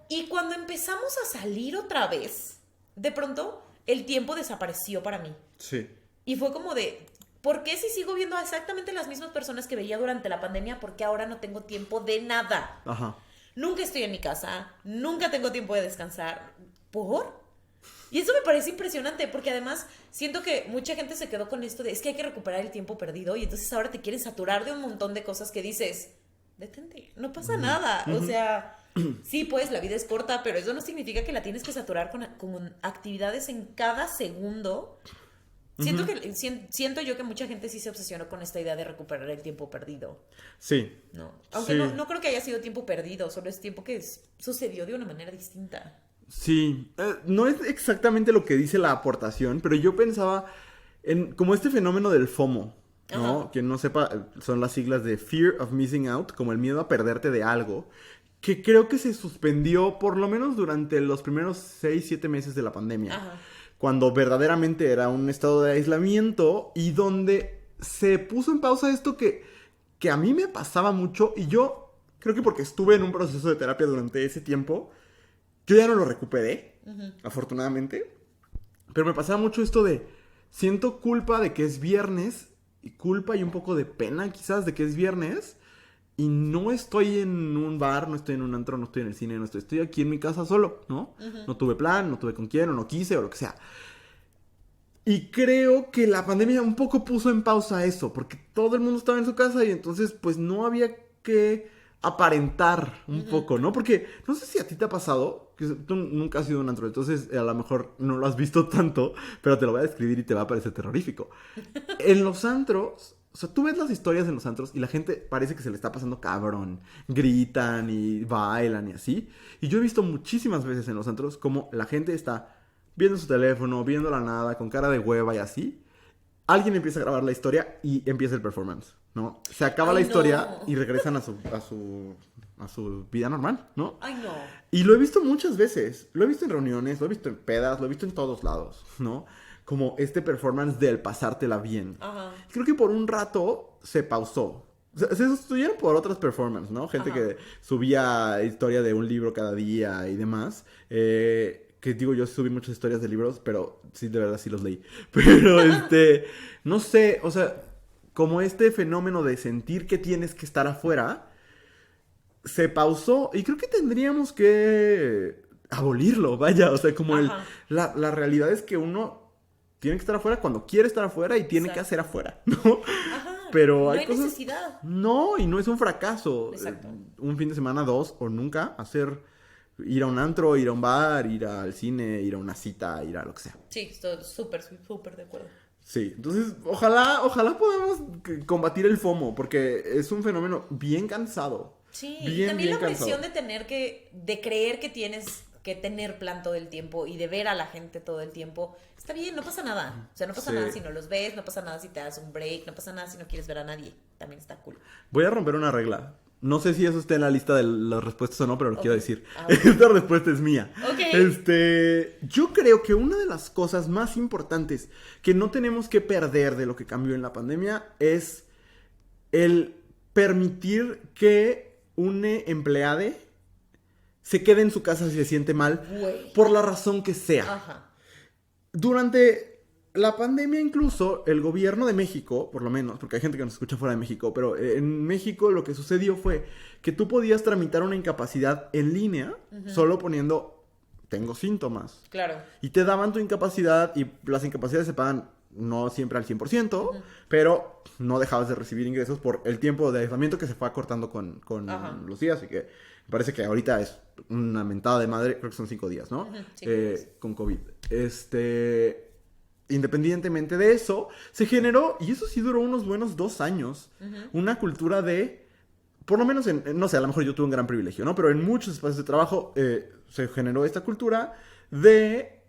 Y cuando empezamos a salir otra vez, de pronto el tiempo desapareció para mí. Sí. Y fue como de, ¿por qué si sigo viendo a exactamente las mismas personas que veía durante la pandemia? ¿Por qué ahora no tengo tiempo de nada? Ajá. nunca estoy en mi casa, nunca tengo tiempo de descansar. ¿Por? Y eso me parece impresionante, porque además siento que mucha gente se quedó con esto de es que hay que recuperar el tiempo perdido y entonces ahora te quieres saturar de un montón de cosas que dices, detente, no pasa nada. O sea, sí, pues la vida es corta, pero eso no significa que la tienes que saturar con actividades en cada segundo. Siento yo que mucha gente sí se obsesionó con esta idea de recuperar el tiempo perdido. Sí. ¿No? Aunque sí. no creo que haya sido tiempo perdido, solo es tiempo que sucedió de una manera distinta. Sí, no es exactamente lo que dice la aportación, pero yo pensaba en como este fenómeno del FOMO, ¿no? Ajá. Quien no sepa, son las siglas de Fear of Missing Out, como el miedo a perderte de algo, que creo que se suspendió por lo menos durante los primeros 6-7 meses de la pandemia, Ajá. cuando verdaderamente era un estado de aislamiento y donde se puso en pausa esto que a mí me pasaba mucho y yo creo que porque estuve en un proceso de terapia durante ese tiempo, yo ya no lo recuperé, afortunadamente. Pero me pasaba mucho esto de... Siento culpa de que es viernes. Y culpa y un poco de pena quizás de que es viernes. Y no estoy en un bar, no estoy en un antro, no estoy en el cine, estoy aquí en mi casa solo, ¿no? No tuve plan, no tuve con quién, o no quise, o lo que sea. Y creo que la pandemia un poco puso en pausa eso. Porque todo el mundo estaba en su casa y entonces pues no había que aparentar un poco, ¿no? Porque no sé si a ti te ha pasado, que tú nunca has ido a un antro, entonces a lo mejor no lo has visto tanto, pero te lo voy a describir y te va a parecer terrorífico. En los antros, o sea, tú ves las historias en los antros y la gente parece que se le está pasando cabrón. Gritan y bailan y así. Y yo he visto muchísimas veces en los antros como la gente está viendo su teléfono, viendo la nada, con cara de hueva y así. Alguien empieza a grabar la historia y empieza el performance, ¿no? Se acaba la historia no. y regresan a su vida normal, ¿no? Ay, no. Y lo he visto muchas veces. Lo he visto en reuniones, lo he visto en pedas, lo he visto en todos lados, ¿no? Como este performance del pasártela bien. Ajá. Creo que por un rato se pausó. Se sustituyeron por otras performances, ¿no? Gente Ajá. que subía historia de un libro cada día y demás. Que digo, yo subí muchas historias de libros, pero sí, de verdad sí los leí. Pero no sé, o sea, como este fenómeno de sentir que tienes que estar afuera, se pausó y creo que tendríamos que abolirlo, vaya, o sea, como Ajá. la realidad es que uno tiene que estar afuera cuando quiere estar afuera y tiene que Exacto. hacer afuera, ¿no? Ajá. Pero No hay hay cosas... necesidad. No, y no es un fracaso. Exacto. Un fin de semana, 2 o nunca ir a un antro, ir a un bar, ir al cine, ir a una cita, ir a lo que sea. Sí, estoy súper de acuerdo. Sí, entonces ojalá podamos combatir el FOMO, porque es un fenómeno bien cansado. Sí, Bien, y también bien la presión cansado. de creer que tienes que tener plan todo el tiempo y de ver a la gente todo el tiempo. Está bien, no pasa nada. O sea, no pasa Sí. nada si no los ves, no pasa nada si te das un break, no pasa nada si no quieres ver a nadie. También está cool. Voy a romper una regla. No sé si eso está en la lista de las respuestas o no, pero lo quiero decir. Ah, ok. Esta respuesta es mía. Ok. Yo creo que una de las cosas más importantes que no tenemos que perder de lo que cambió en la pandemia es el permitir que un empleado se quede en su casa si se siente mal, Güey. por la razón que sea. Ajá. Durante la pandemia incluso el gobierno de México, por lo menos, porque hay gente que nos escucha fuera de México, pero en México lo que sucedió fue que tú podías tramitar una incapacidad en línea solo poniendo tengo síntomas. Claro. Y te daban tu incapacidad y las incapacidades se pagan no siempre al 100%, pero no dejabas de recibir ingresos por el tiempo de aislamiento que se fue acortando con Ajá. los días. Y que me parece que ahorita es una mentada de madre, creo que son 5 días, ¿no? 5 días. Con COVID. Independientemente de eso, se generó, y eso sí duró unos buenos 2 años, una cultura de, por lo menos no sé, a lo mejor yo tuve un gran privilegio, ¿no? Pero en muchos espacios de trabajo se generó esta cultura de,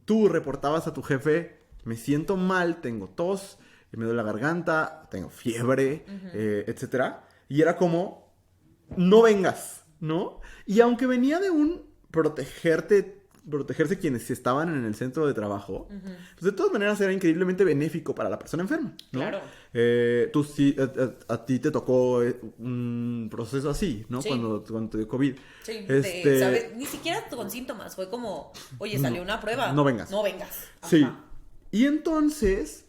tú reportabas a tu jefe, me siento mal, tengo tos, me duele la garganta, tengo fiebre, etcétera. Y era como, no vengas, ¿no? Y aunque venía de un protegerse quienes estaban en el centro de trabajo, pues de todas maneras era increíblemente benéfico para la persona enferma, ¿no? Claro. Tú sí, a ti te tocó un proceso así, ¿no? Sí. Cuando te dio COVID. Sí, Este, ni siquiera con síntomas, fue como, oye, salió una prueba. no vengas. No vengas. Sí. Ajá. Y entonces,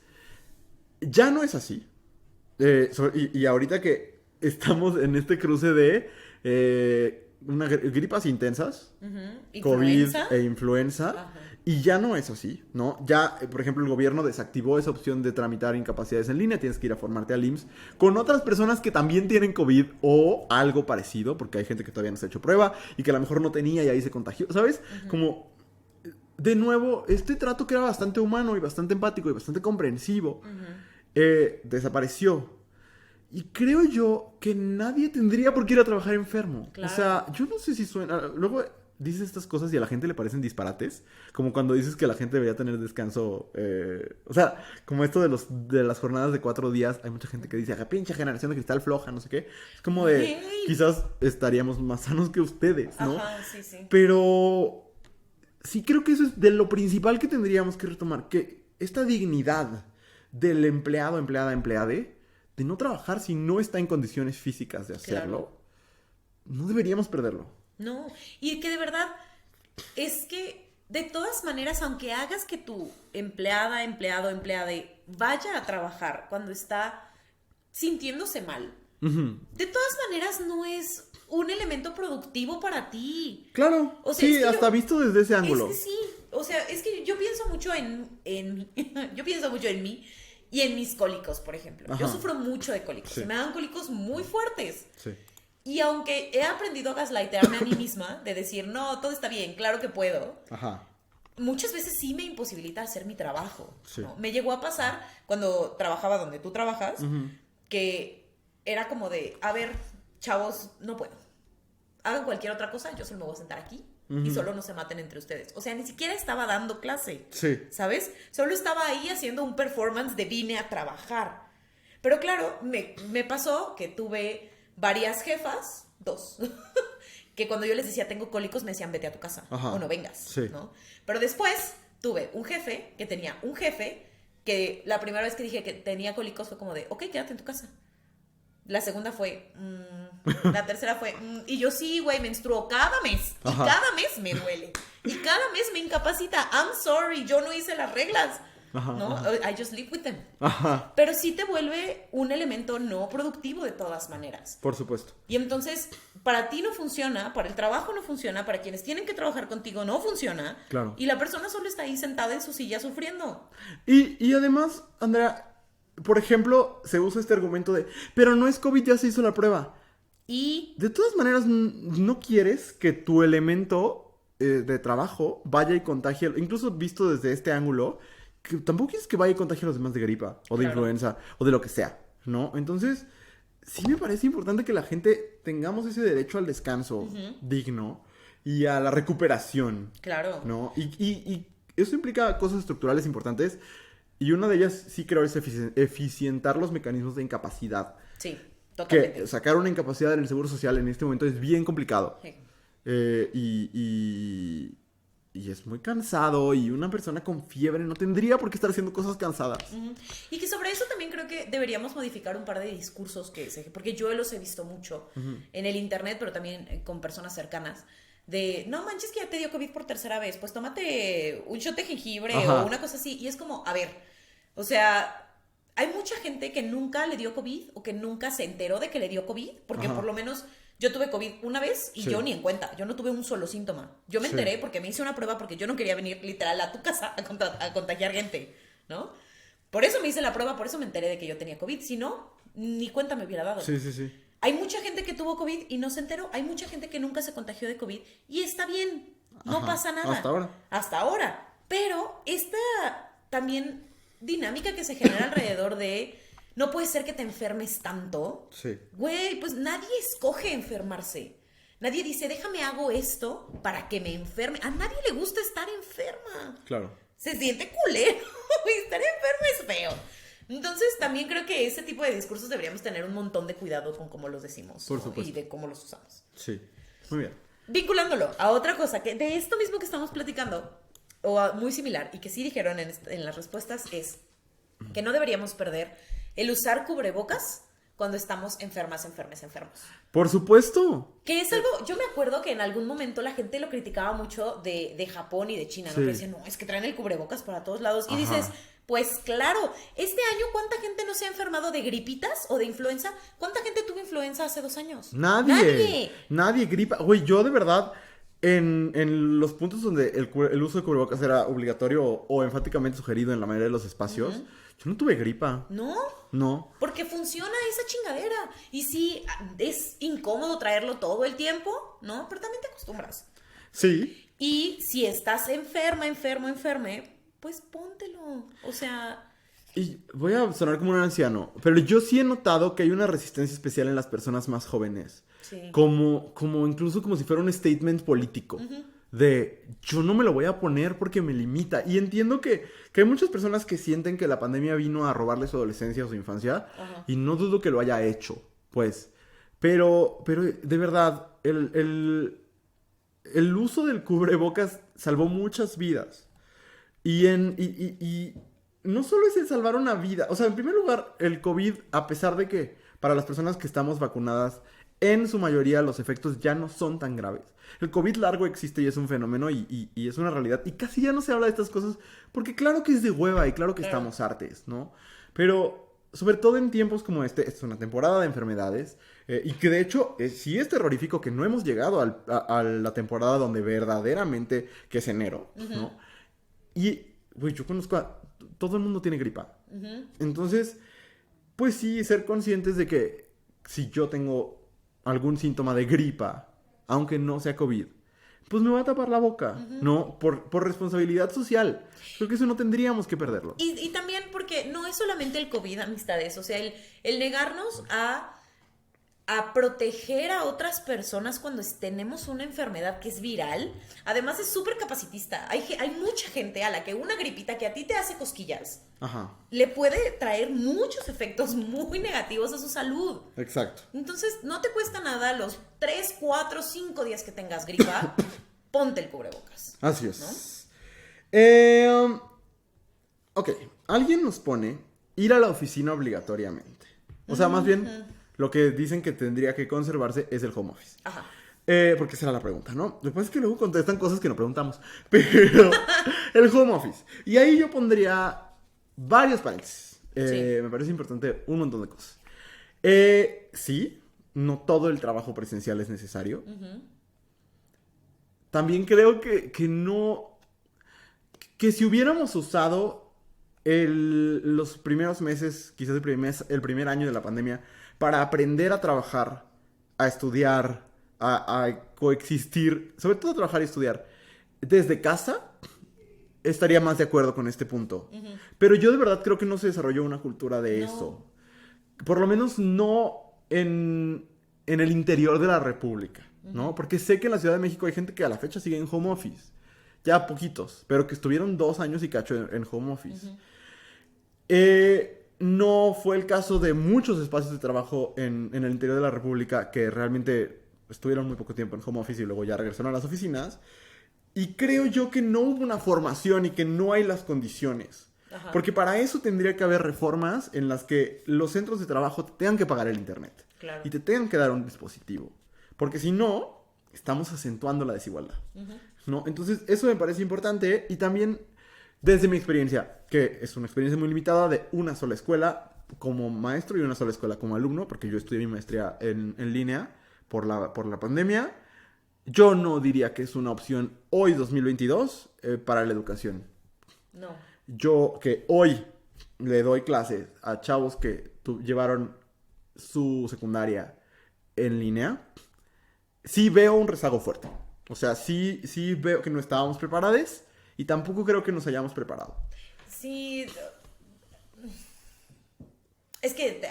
ya no es así. Y ahorita que estamos en este cruce de gripas intensas, ¿Influenza? COVID e influenza, Ajá. y ya no es así, ¿no? Ya, por ejemplo, el gobierno desactivó esa opción de tramitar incapacidades en línea, tienes que ir a formarte al IMSS con otras personas que también tienen COVID o algo parecido, porque hay gente que todavía no se ha hecho prueba y que a lo mejor no tenía y ahí se contagió, ¿sabes? Como, de nuevo, este trato que era bastante humano y bastante empático y bastante comprensivo, desapareció. Y creo yo que nadie tendría por qué ir a trabajar enfermo. Claro. O sea, yo no sé si suena... Luego dices estas cosas y a la gente le parecen disparates. Como cuando dices que la gente debería tener descanso. O sea, como esto de las jornadas de 4 días. Hay mucha gente que dice, pinche generación de cristal floja, no sé qué. Es como de, Hey. quizás estaríamos más sanos que ustedes, ¿no? Ajá, sí. Pero sí creo que eso es de lo principal que tendríamos que retomar. Que esta dignidad del empleado, empleade, de no trabajar si no está en condiciones físicas de hacerlo, no deberíamos perderlo. No, y que de verdad es que de todas maneras, aunque hagas que tu empleade vaya a trabajar cuando está sintiéndose mal, de todas maneras no es un elemento productivo para ti. Claro, O sea, sí, es que hasta visto desde ese ángulo. Es que sí, o sea, es que yo pienso mucho yo pienso mucho en mí y en mis cólicos, por ejemplo. Ajá. Yo sufro mucho de cólicos, Sí. y me dan cólicos muy fuertes. Sí. Y aunque he aprendido a gaslightearme a mí misma, de decir, no, todo está bien, claro que puedo, Ajá. muchas veces sí me imposibilita hacer mi trabajo, Sí. ¿no? Me llegó a pasar cuando trabajaba donde tú trabajas, que era como de, a ver, chavos, no puedo. Hagan cualquier otra cosa, yo solo me voy a sentar aquí y solo no se maten entre ustedes. O sea, ni siquiera estaba dando clase, Sí. ¿sabes? Solo estaba ahí haciendo un performance de vine a trabajar. Pero claro, me pasó que tuve varias jefas, 2, que cuando yo les decía tengo cólicos me decían vete a tu casa. Ajá. O no vengas, Sí. ¿no? Pero después tuve un jefe que tenía un jefe que la primera vez que dije que tenía cólicos fue como de ok, quédate en tu casa. La segunda fue la tercera fue y yo sí, güey, menstruo cada mes. Ajá. Y cada mes me duele. Y cada mes me incapacita. I'm sorry, yo no hice las reglas. Ajá, ¿no? ajá. I just live with them. Ajá. Pero sí te vuelve un elemento no productivo de todas maneras. Por supuesto. Y entonces, para ti no funciona, para el trabajo no funciona, para quienes tienen que trabajar contigo no funciona. Claro. Y la persona solo está ahí sentada en su silla sufriendo. Y además, Andrea, por ejemplo, se usa este argumento de, pero no es COVID, ya se hizo la prueba. Y De todas maneras, no quieres que tu elemento de trabajo vaya y contagie, incluso visto desde este ángulo, que tampoco quieres que vaya y contagie a los demás de gripa, o de Claro. influenza, o de lo que sea, ¿no? Entonces, sí me parece importante que la gente tengamos ese derecho al descanso digno y a la recuperación, claro. ¿no? Y eso implica cosas estructurales importantes, y una de ellas sí creo es eficientar los mecanismos de incapacidad. Sí, totalmente. Que sacar una incapacidad en el Seguro Social en este momento es bien complicado. Sí. Y es muy cansado, y una persona con fiebre no tendría por qué estar haciendo cosas cansadas. Ujú. Y que sobre eso también creo que deberíamos modificar un par de discursos porque yo los he visto mucho en el internet, pero también con personas cercanas. De, no manches que ya te dio COVID por tercera vez, pues tómate un shot de jengibre Ajá. o una cosa así. Y es como, a ver, o sea, hay mucha gente que nunca le dio COVID o que nunca se enteró de que le dio COVID, porque Ajá. por lo menos yo tuve COVID una vez y Sí. yo ni en cuenta, yo no tuve un solo síntoma. Yo me Sí. enteré porque me hice una prueba porque yo no quería venir literal a tu casa a contagiar gente, ¿no? Por eso me hice la prueba, por eso me enteré de que yo tenía COVID. Si no, ni cuenta me hubiera dado. Sí, sí, sí. Hay mucha gente que tuvo COVID y no se enteró. Hay mucha gente que nunca se contagió de COVID y está bien. No Ajá. pasa nada. Hasta ahora. Hasta ahora. Pero esta también dinámica que se genera alrededor de no puede ser que te enfermes tanto. Sí. Güey, pues nadie escoge enfermarse. Nadie dice, déjame hago esto para que me enferme. A nadie le gusta estar enferma. Claro. Se siente culero. Y estar enfermo es feo. Entonces, también creo que ese tipo de discursos deberíamos tener un montón de cuidado con cómo los decimos. Por ¿no? supuesto. Y de cómo los usamos. Sí. Muy bien. Vinculándolo a otra cosa, que de esto mismo que estamos platicando, muy similar, y que sí dijeron en las respuestas, es que no deberíamos perder el usar cubrebocas cuando estamos enfermos. Por supuesto. Que es algo, yo me acuerdo que en algún momento la gente lo criticaba mucho de Japón y de China, ¿no? Sí. Que decían, no, es que traen el cubrebocas para todos lados. Y Ajá. dices, Pues claro, este año ¿cuánta gente no se ha enfermado de gripitas o de influenza? ¿Cuánta gente tuvo influenza hace 2 años? Nadie gripa. Güey, yo de verdad, en los puntos donde el uso de cubrebocas era obligatorio o enfáticamente sugerido en la mayoría de los espacios, yo no tuve gripa. ¿No? No. Porque funciona esa chingadera. Y sí, es incómodo traerlo todo el tiempo, ¿no? Pero también te acostumbras. Sí. Y si estás enferme, pues póntelo. O sea... Y voy a sonar como un anciano, pero yo sí he notado que hay una resistencia especial en las personas más jóvenes. Sí. Como incluso como si fuera un statement político. De, yo no me lo voy a poner porque me limita. Y entiendo que hay muchas personas que sienten que la pandemia vino a robarle su adolescencia o su infancia. Ajá. Y no dudo que lo haya hecho, pues. Pero de verdad, el uso del cubrebocas salvó muchas vidas. Y no solo es el salvar una vida. O sea, en primer lugar, el COVID, a pesar de que para las personas que estamos vacunadas, en su mayoría los efectos ya no son tan graves. El COVID largo existe y es un fenómeno y es una realidad. Y casi ya no se habla de estas cosas porque claro que es de hueva y claro que estamos hartes, ¿no? Pero sobre todo en tiempos como esta es una temporada de enfermedades y que de hecho sí es terrorífico que no hemos llegado a la temporada donde verdaderamente, que es enero, ¿no? Y, güey, yo conozco todo el mundo tiene gripa. Entonces, pues sí, ser conscientes de que si yo tengo algún síntoma de gripa, aunque no sea COVID, pues me voy a tapar la boca, ¿no? Por responsabilidad social. Creo que eso no tendríamos que perderlo. Y también porque no es solamente el COVID, amistades. O sea, el negarnos a proteger a otras personas cuando tenemos una enfermedad que es viral, además es súper capacitista. Hay mucha gente a la que una gripita que a ti te hace cosquillas le puede traer muchos efectos muy negativos a su salud. Exacto. Entonces, no te cuesta nada los 3, 4, 5 días que tengas gripa, ponte el cubrebocas. Así es. ¿No? Ok, alguien nos pone ir a la oficina obligatoriamente. O sea, más bien... Lo que dicen que tendría que conservarse es el home office. Ajá. Porque esa era la pregunta, ¿no? Lo que pasa es que luego contestan cosas que no preguntamos. Pero el home office. Y ahí yo pondría varios paréntesis. Sí. Me parece importante un montón de cosas. Sí, no todo el trabajo presencial es necesario. También creo que no... Que si hubiéramos usado los primeros meses, quizás el primer año de la pandemia... para aprender a trabajar, a estudiar, a coexistir, sobre todo a trabajar y estudiar desde casa, estaría más de acuerdo con este punto. Pero yo de verdad creo que no se desarrolló una cultura de eso. Por lo menos no en el interior de la República, ¿no? Porque sé que en la Ciudad de México hay gente que a la fecha sigue en home office. Ya poquitos, pero que estuvieron 2 años y cacho en home office. No fue el caso de muchos espacios de trabajo en el interior de la República que realmente estuvieron muy poco tiempo en home office y luego ya regresaron a las oficinas. Y creo yo que no hubo una formación y que no hay las condiciones. Porque para eso tendría que haber reformas en las que los centros de trabajo te tengan que pagar el internet. Claro. Y te tengan que dar un dispositivo. Porque si no, estamos acentuando la desigualdad. ¿No? Entonces, eso me parece importante y también... Desde mi experiencia, que es una experiencia muy limitada de una sola escuela como maestro y una sola escuela como alumno, porque yo estudié mi maestría en línea por la pandemia, yo no diría que es una opción hoy, 2022, para la educación. No. Yo que hoy le doy clases a chavos que llevaron su secundaria en línea, sí veo un rezago fuerte. O sea, sí veo que no estábamos preparados. Y tampoco creo que nos hayamos preparado. Sí. Es que,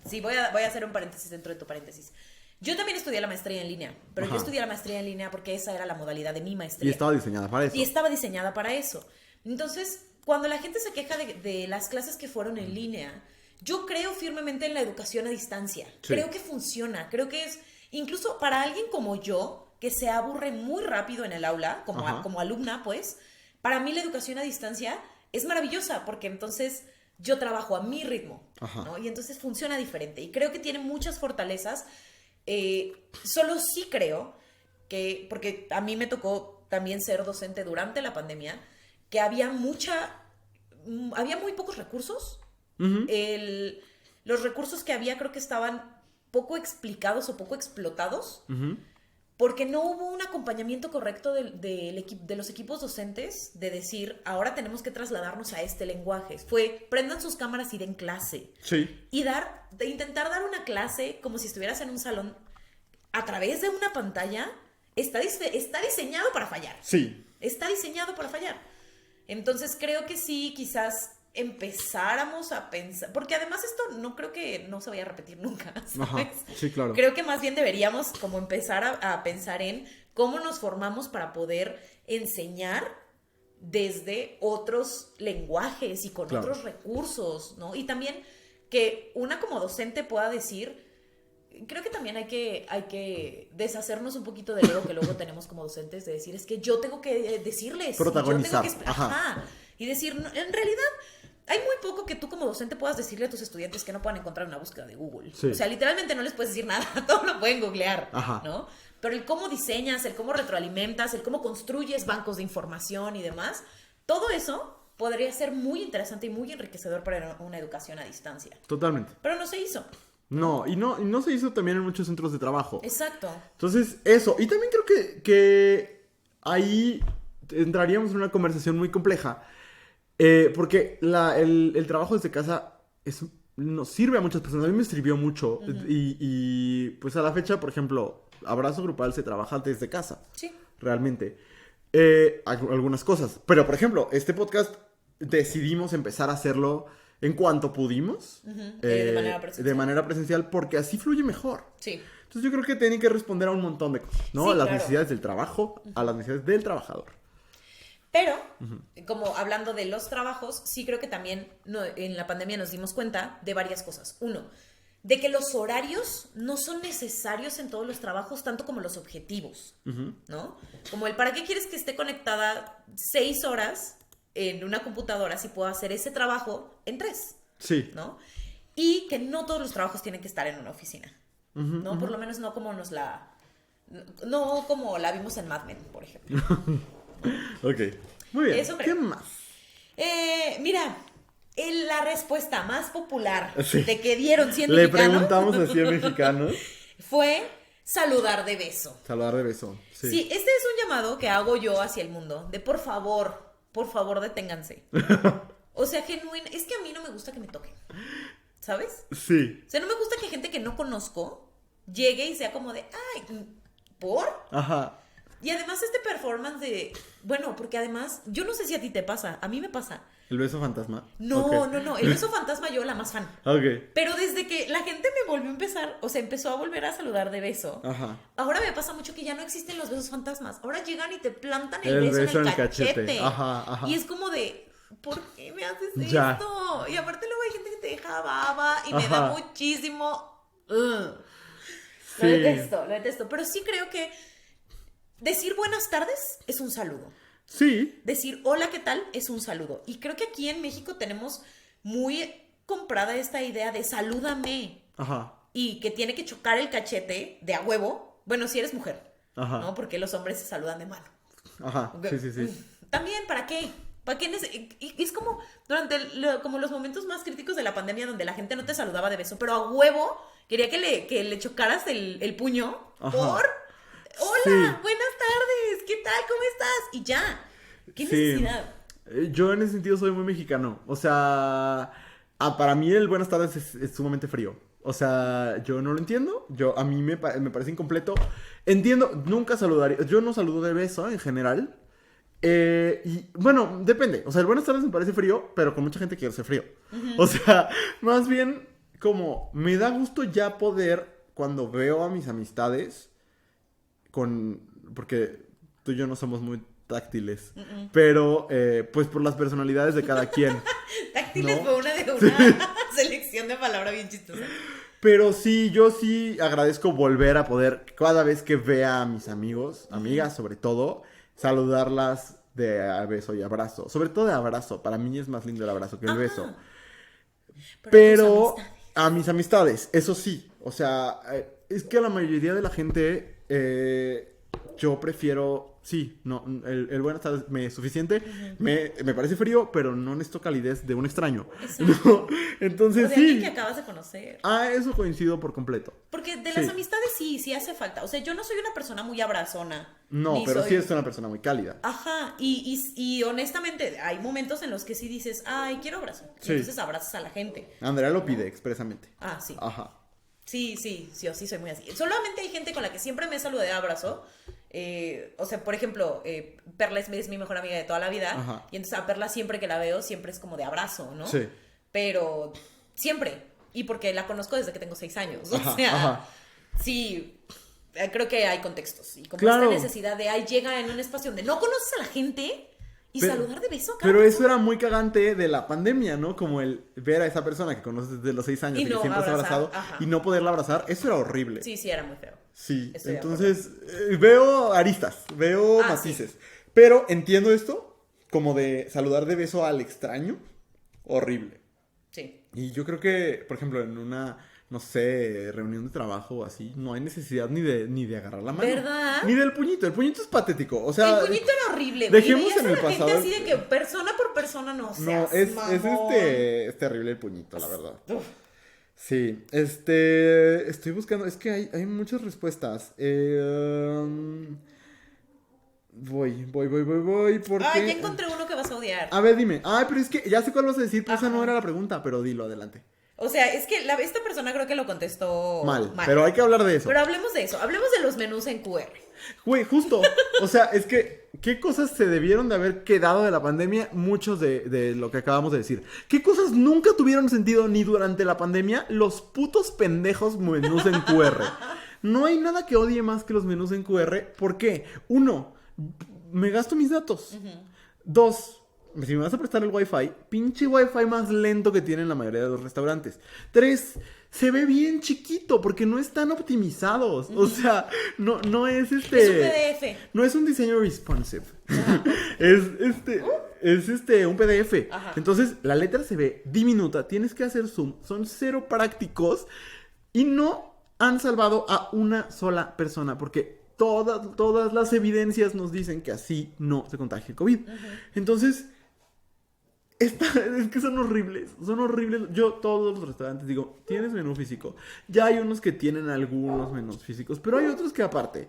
sí, voy a hacer un paréntesis dentro de tu paréntesis. Yo también estudié la maestría en línea, pero yo estudié la maestría en línea porque esa era la modalidad de mi maestría. Y estaba diseñada para eso. Y estaba diseñada para eso. Entonces, cuando la gente se queja de las clases que fueron en línea, yo creo firmemente en la educación a distancia. Sí. Creo que funciona. Creo que es, incluso para alguien como yo, que se aburre muy rápido en el aula, como alumna, pues... Para mí la educación a distancia es maravillosa porque entonces yo trabajo a mi ritmo, ¿no? Y entonces funciona diferente. Y creo que tiene muchas fortalezas. Solo sí creo que, porque a mí me tocó también ser docente durante la pandemia, que había mucha había muy pocos recursos. Ujú. Los recursos que había creo que estaban poco explicados o poco explotados. Ujú. Porque no hubo un acompañamiento correcto de los equipos docentes de decir, ahora tenemos que trasladarnos a este lenguaje. Fue, prendan sus cámaras y den clase. Sí. Y intentar dar una clase como si estuvieras en un salón a través de una pantalla, está diseñado para fallar. Sí. Está diseñado para fallar. Entonces creo que sí, quizás empezáramos a pensar, porque además esto no creo que no se vaya a repetir nunca, ¿sabes? Ajá. Sí, claro. Creo que más bien deberíamos como empezar a pensar en cómo nos formamos para poder enseñar desde otros lenguajes y con Claro. otros recursos, ¿no? Y también que una como docente pueda decir, creo que también hay que deshacernos un poquito del ego que luego tenemos como docentes, de decir, es que yo tengo que decirles. Protagonizar. Yo tengo que, ajá. Y decir, no, en realidad hay muy poco que tú como docente puedas decirle a tus estudiantes que no puedan encontrar en una búsqueda de Google. Sí. O sea, literalmente no les puedes decir nada, todo lo pueden googlear, Ajá. ¿no? Pero el cómo diseñas, el cómo retroalimentas, el cómo construyes bancos de información y demás, todo eso podría ser muy interesante y muy enriquecedor para una educación a distancia. Totalmente. Pero no se hizo. No, y no se hizo también en muchos centros de trabajo. Exacto. Entonces, eso. Y también creo que ahí entraríamos en una conversación muy compleja. Porque el trabajo desde casa nos sirve a muchas personas. A mí me sirvió mucho. Ujú. Y pues a la fecha, por ejemplo, abrazo grupal se trabaja desde casa. Sí. Realmente. Algunas cosas. Pero, por ejemplo, este podcast decidimos empezar a hacerlo en cuanto pudimos. Ujú. De manera presencial. De manera presencial, porque así fluye mejor. Sí. Entonces yo creo que tienen que responder a un montón de cosas, ¿no? Sí, A las claro. necesidades del trabajo, a las necesidades del trabajador. Pero, como hablando de los trabajos, sí creo que también en la pandemia nos dimos cuenta de varias cosas. Uno, de que los horarios no son necesarios en todos los trabajos, tanto como los objetivos, Ujú. ¿no? Como el ¿para qué quieres que esté conectada 6 horas en una computadora si puedo hacer ese trabajo en 3, Sí. ¿no? Y que no todos los trabajos tienen que estar en una oficina, Ujú, ¿no? ujú. Por lo menos no como no como la vimos en Mad Men, por ejemplo. Ok. Muy bien. Eso creo. ¿Qué más? Mira, la respuesta más popular Sí. de que dieron 100 Le mexicanos preguntamos así a mexicanos. fue saludar de beso. Saludar de beso. Sí. Sí, este es un llamado que hago yo hacia el mundo, de por favor, deténganse. O sea, genuino, es que a mí no me gusta que me toquen, ¿sabes? Sí. O sea, no me gusta que gente que no conozco llegue y sea como de, ay, ¿por? Ajá. Y además este performance de, bueno, porque además, yo no sé si a ti te pasa, a mí me pasa. ¿El beso fantasma? No, Ok. no, el beso fantasma yo la más fan. Ok. Pero desde que la gente me volvió a empezar, o sea, empezó a volver a saludar de beso, Ajá. ahora me pasa mucho que ya no existen los besos fantasmas. Ahora llegan y te plantan el El beso beso en el en el cachete. cachete. Ajá, ajá. Y es como de, ¿por qué me haces Ya. esto? Y aparte luego hay gente que te deja baba y me da Ajá. muchísimo... Lo Sí. detesto. Pero sí creo que decir buenas tardes es un saludo. Sí. Decir hola, ¿qué tal? Es un saludo. Y creo que aquí en México tenemos muy comprada esta idea de salúdame Ajá. y que tiene que chocar el cachete de a huevo. Bueno, si eres mujer, Ajá. ¿no? Porque los hombres se saludan de mano. Ajá. Sí. También, ¿para qué? ¿Para qué? Y es como durante como los momentos más críticos de la pandemia donde la gente no te saludaba de beso, pero a huevo quería que le chocaras el puño Ajá. por... Hola, Sí. buenas tardes, ¿qué tal? ¿Cómo estás? Y ya. ¿Qué Sí. necesidad? Yo en ese sentido soy muy mexicano. O sea, para mí el buenas tardes es sumamente frío. O sea, yo no lo entiendo. A mí me parece incompleto. Entiendo, nunca saludaría. Yo no saludo de beso en general. Y bueno, depende. O sea, el buenas tardes me parece frío, pero con mucha gente quiere ser frío. O sea, más bien como me da gusto ya poder, cuando veo a mis amistades, porque tú y yo no somos muy táctiles, pero pues por las personalidades de cada quien. Táctiles ¿No? fue una de una selección de palabras bien chistosa. Pero sí, yo sí agradezco volver a poder, cada vez que vea a mis amigos, amigas sobre todo, saludarlas de beso y abrazo. Sobre todo de abrazo. Para mí es más lindo el abrazo que el Ajá. beso. Pero Pero a mis amistades, eso sí. O sea, es que a la mayoría de la gente yo prefiero sí, no, el buenas tardes me es suficiente. Me parece frío, pero no necesito calidez de un extraño. Exacto. ¿No? Entonces O de sí. alguien que acabas de conocer. Eso coincido por completo. Porque de Sí. las amistades sí hace falta. O sea, yo no soy una persona muy abrazona. No, ni pero soy- sí es una persona muy cálida. Ajá, y honestamente hay momentos en los que sí dices, ay, quiero abrazo. Y Sí. entonces abrazas a la gente. Andrea lo pide expresamente. Ah, sí. Ajá. Sí, yo sí soy muy así. Solamente hay gente con la que siempre me saludo de abrazo. O sea, por ejemplo, Perla es mi mejor amiga de toda la vida. Ajá. Y entonces a Perla siempre que la veo, siempre es como de abrazo, ¿no? Sí. Pero siempre. Y porque la conozco desde que tengo 6 años. O Ajá, sea, ajá. sí, creo que hay contextos. Y como Claro. esta necesidad de, ay, llega en un espacio donde no conoces a la gente y saludar de beso a cada Pero eso persona. era muy cagante de la pandemia, ¿no? Como el ver a esa persona que conoces desde los 6 años Y y, que no siempre has abrazar, abrazado ajá. y no poderla abrazar. Eso era horrible. Sí, era muy feo. Sí, Estoy de entonces veo aristas, veo matices. Pero entiendo esto como de saludar de beso al extraño. Horrible. Sí. Y yo creo que, por ejemplo, en una, no sé, reunión de trabajo o así, no hay necesidad ni de agarrar la mano. ¿Verdad? Ni del puñito. El puñito es patético. O sea, El puñito era horrible, güey. dejemos Y veías en a el la gente pasado. así de que persona por persona no no, seas es mamón. es terrible el puñito, la verdad. Uf. Sí, estoy buscando, es que hay muchas respuestas. Voy, porque... Ay, ya encontré uno que vas a odiar. A ver, dime. Ay, pero es que ya sé cuál vas a decir, pero esa no era la pregunta, pero dilo, adelante. O sea, es que esta persona creo que lo contestó Mal, pero hay que hablar de eso. Pero hablemos de eso, hablemos de los menús en QR. Güey, justo, o sea, es que, ¿qué cosas se debieron de haber quedado de la pandemia? Muchos de lo que acabamos de decir. ¿Qué cosas nunca tuvieron sentido ni durante la pandemia? Los putos pendejos menús en QR. No hay nada que odie más que los menús en QR. ¿Por qué? 1, me gasto mis datos. 2, si me vas a prestar el Wi-Fi, pinche Wi-Fi más lento que tienen la mayoría de los restaurantes. 3, se ve bien chiquito porque no están optimizados. O sea, no es Es un PDF. no es un diseño responsive. es un PDF. Ajá. Entonces, la letra se ve diminuta. Tienes que hacer zoom. Son cero prácticos. Y no han salvado a una sola persona. Porque todas las evidencias nos dicen que así no se contagia el COVID. Entonces, es que son horribles. Son horribles. Yo, todos los restaurantes digo, tienes menú físico. Ya hay unos que tienen algunos menús físicos. Pero hay otros que aparte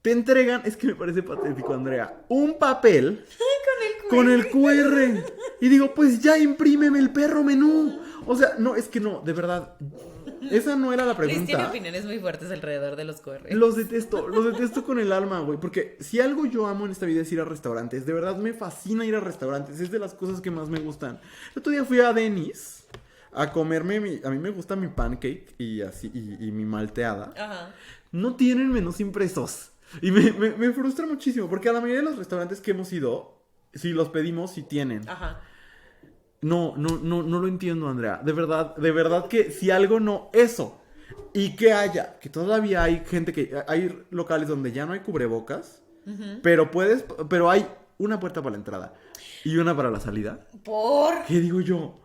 te entregan, es que me parece patético, Andrea, un papel con el QR. Y digo, pues ya imprímeme el perro menú. O sea, no, es que no, de verdad. Esa no era la Luis tiene pregunta. opiniones muy fuertes alrededor de los QR. Los detesto con el alma, güey. Porque si algo yo amo en esta vida es ir a restaurantes. De verdad me fascina ir a restaurantes. Es de las cosas que más me gustan. El otro día fui a Denny's a comerme a mí me gusta mi pancake y así, y mi malteada. Ajá. No tienen menús impresos. Y me frustra muchísimo. Porque a la mayoría de los restaurantes que hemos ido, si los pedimos, sí tienen. Ajá. No lo entiendo, Andrea. De verdad que si algo no, eso. Y que que todavía hay hay locales donde ya no hay cubrebocas, pero hay una puerta para la entrada y una para la salida. ¿Por? ¿Qué digo yo?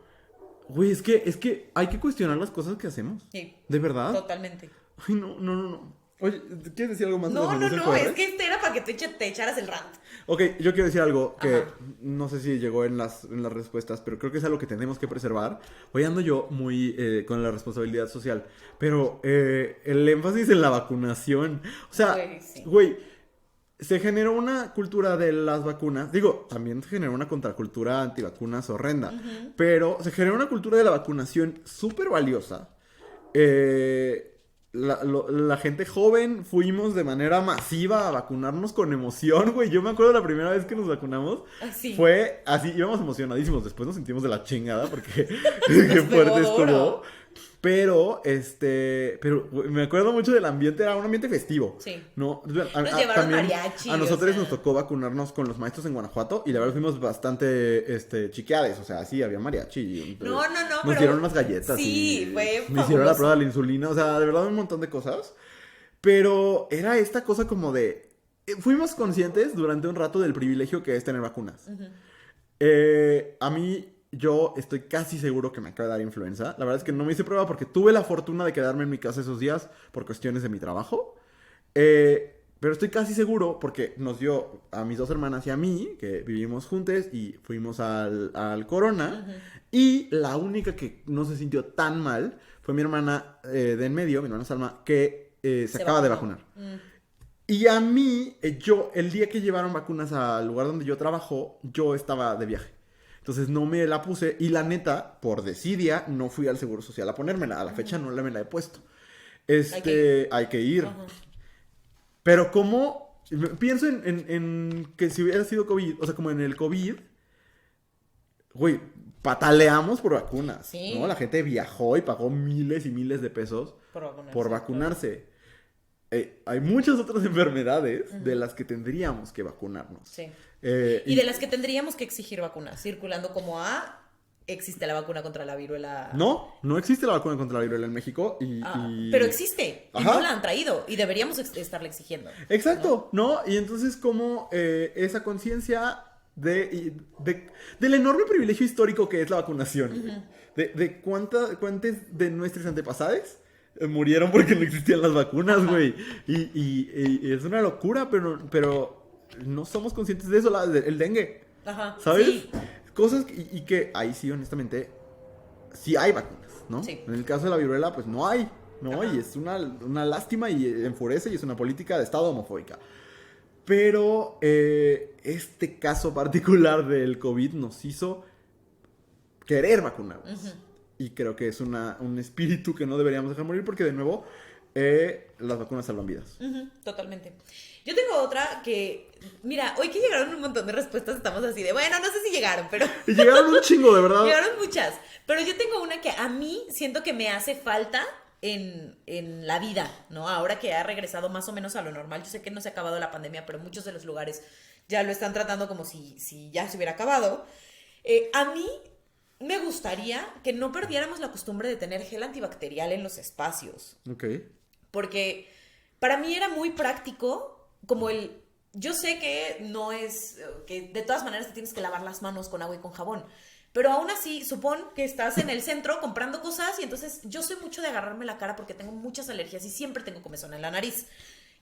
Güey, es que hay que cuestionar las cosas que hacemos. Sí. ¿De verdad? Totalmente. Ay, no. Oye, ¿quieres decir algo más? de los No, menús en no, QR? es que este era para que te echaras el rant. Ok, yo quiero decir algo que Ajá. no sé si llegó en las respuestas, pero creo que es algo que tenemos que preservar. Hoy ando yo muy con la responsabilidad social, pero el énfasis en la vacunación. O sea, Güey, sí. güey, se generó una cultura de las vacunas. Digo, también se generó una contracultura antivacunas horrenda, pero se generó una cultura de la vacunación súper valiosa. La gente joven fuimos de manera masiva a vacunarnos con emoción, güey. Yo me acuerdo la primera vez que nos vacunamos. Así. Fue así, íbamos emocionadísimos. Después nos sentimos de la chingada porque qué Nos fuerte pegó estuvo. duro. Pero, güey, me acuerdo mucho del ambiente, era un ambiente festivo. Sí. ¿No? Nos llevaron mariachi, A nosotros o sea. nos tocó vacunarnos con los maestros en Guanajuato y la verdad fuimos bastante, chiqueades, o sea, sí, había mariachi. Y, No, nos pero- dieron unas galletas. Sí, y fue me hicieron la fabuloso. prueba de la insulina, o sea, de verdad un montón de cosas. Pero era esta cosa como de... fuimos conscientes durante un rato del privilegio que es tener vacunas. A mí... Yo estoy casi seguro que me acaba de dar influenza. La verdad es que no me hice prueba porque tuve la fortuna de quedarme en mi casa esos días por cuestiones de mi trabajo. Pero estoy casi seguro porque nos dio a mis 2 hermanas y a mí, que vivimos juntos y fuimos al Corona. Y la única que no se sintió tan mal fue mi hermana de en medio, mi hermana Salma, que se acaba de vacunar. Y a mí, el día que llevaron vacunas al lugar donde yo trabajo, yo estaba de viaje. Entonces no me la puse y la neta, por desidia, no fui al Seguro Social a ponérmela. A la fecha no me la he puesto. Hay que ir. Pero como, pienso en que si hubiera sido COVID, o sea, como en el COVID, güey, pataleamos por vacunas, sí, ¿no? La gente viajó y pagó miles y miles de pesos por vacunarse. Hay muchas otras enfermedades de las que tendríamos que vacunarnos. Sí. Y de las que tendríamos que exigir vacunas, circulando como existe la vacuna contra la viruela. No existe la vacuna contra la viruela en México pero existe, y no la han traído, y deberíamos estarla exigiendo. Exacto, ¿no? Y entonces como esa conciencia del enorme privilegio histórico que es la vacunación, de cuántas de nuestros antepasados murieron porque no existían las vacunas, güey. Y es una locura, pero no somos conscientes de eso, el dengue. ¿Sabes? Sí. Cosas y que ahí sí, honestamente, sí hay vacunas, ¿no? Sí. En el caso de la viruela, pues no hay, ¿no? Y es una lástima y enfurece y es una política de Estado homofóbica. Pero este caso particular del COVID nos hizo querer vacunarnos. Y creo que es un espíritu que no deberíamos dejar morir porque, de nuevo, las vacunas salvan vidas. Totalmente. Yo tengo otra que, mira, hoy que llegaron un montón de respuestas estamos así de, bueno, no sé si llegaron, pero... Y llegaron un chingo, de verdad. Llegaron muchas, pero yo tengo una que a mí siento que me hace falta en la vida, ¿no? Ahora que ha regresado más o menos a lo normal. Yo sé que no se ha acabado la pandemia, pero muchos de los lugares ya lo están tratando como si ya se hubiera acabado. A mí me gustaría que no perdiéramos la costumbre de tener gel antibacterial en los espacios. Ok. Porque para mí era muy práctico, como yo sé que no es, que de todas maneras te tienes que lavar las manos con agua y con jabón, pero aún así, supón que estás en el centro comprando cosas y entonces yo soy mucho de agarrarme la cara porque tengo muchas alergias y siempre tengo comezón en la nariz.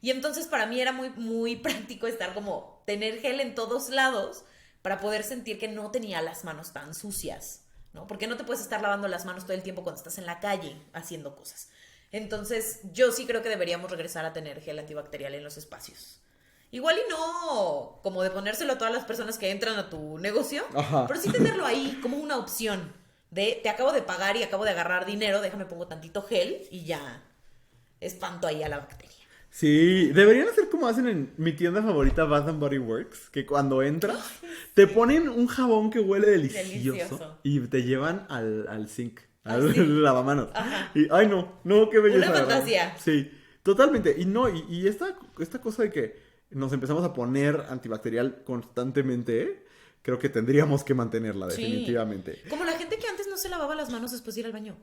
Y entonces para mí era muy, muy práctico tener gel en todos lados para poder sentir que no tenía las manos tan sucias, ¿no? Porque no te puedes estar lavando las manos todo el tiempo cuando estás en la calle haciendo cosas. Entonces, yo sí creo que deberíamos regresar a tener gel antibacterial en los espacios. Igual y no como de ponérselo a todas las personas que entran a tu negocio, pero sí tenerlo ahí como una opción de te acabo de pagar y acabo de agarrar dinero, déjame pongo tantito gel y ya espanto ahí a la bacteria. Sí, deberían hacer como hacen en mi tienda favorita, Bath & Body Works, que cuando entras te ponen un jabón que huele delicioso. Y te llevan al sink. Al lavamanos. Y, ay, no, qué belleza. Una fantasía. Sí, totalmente. Y esta cosa de que nos empezamos a poner antibacterial constantemente, creo que tendríamos que mantenerla, definitivamente. Como la gente que antes no se lavaba las manos después de ir al baño.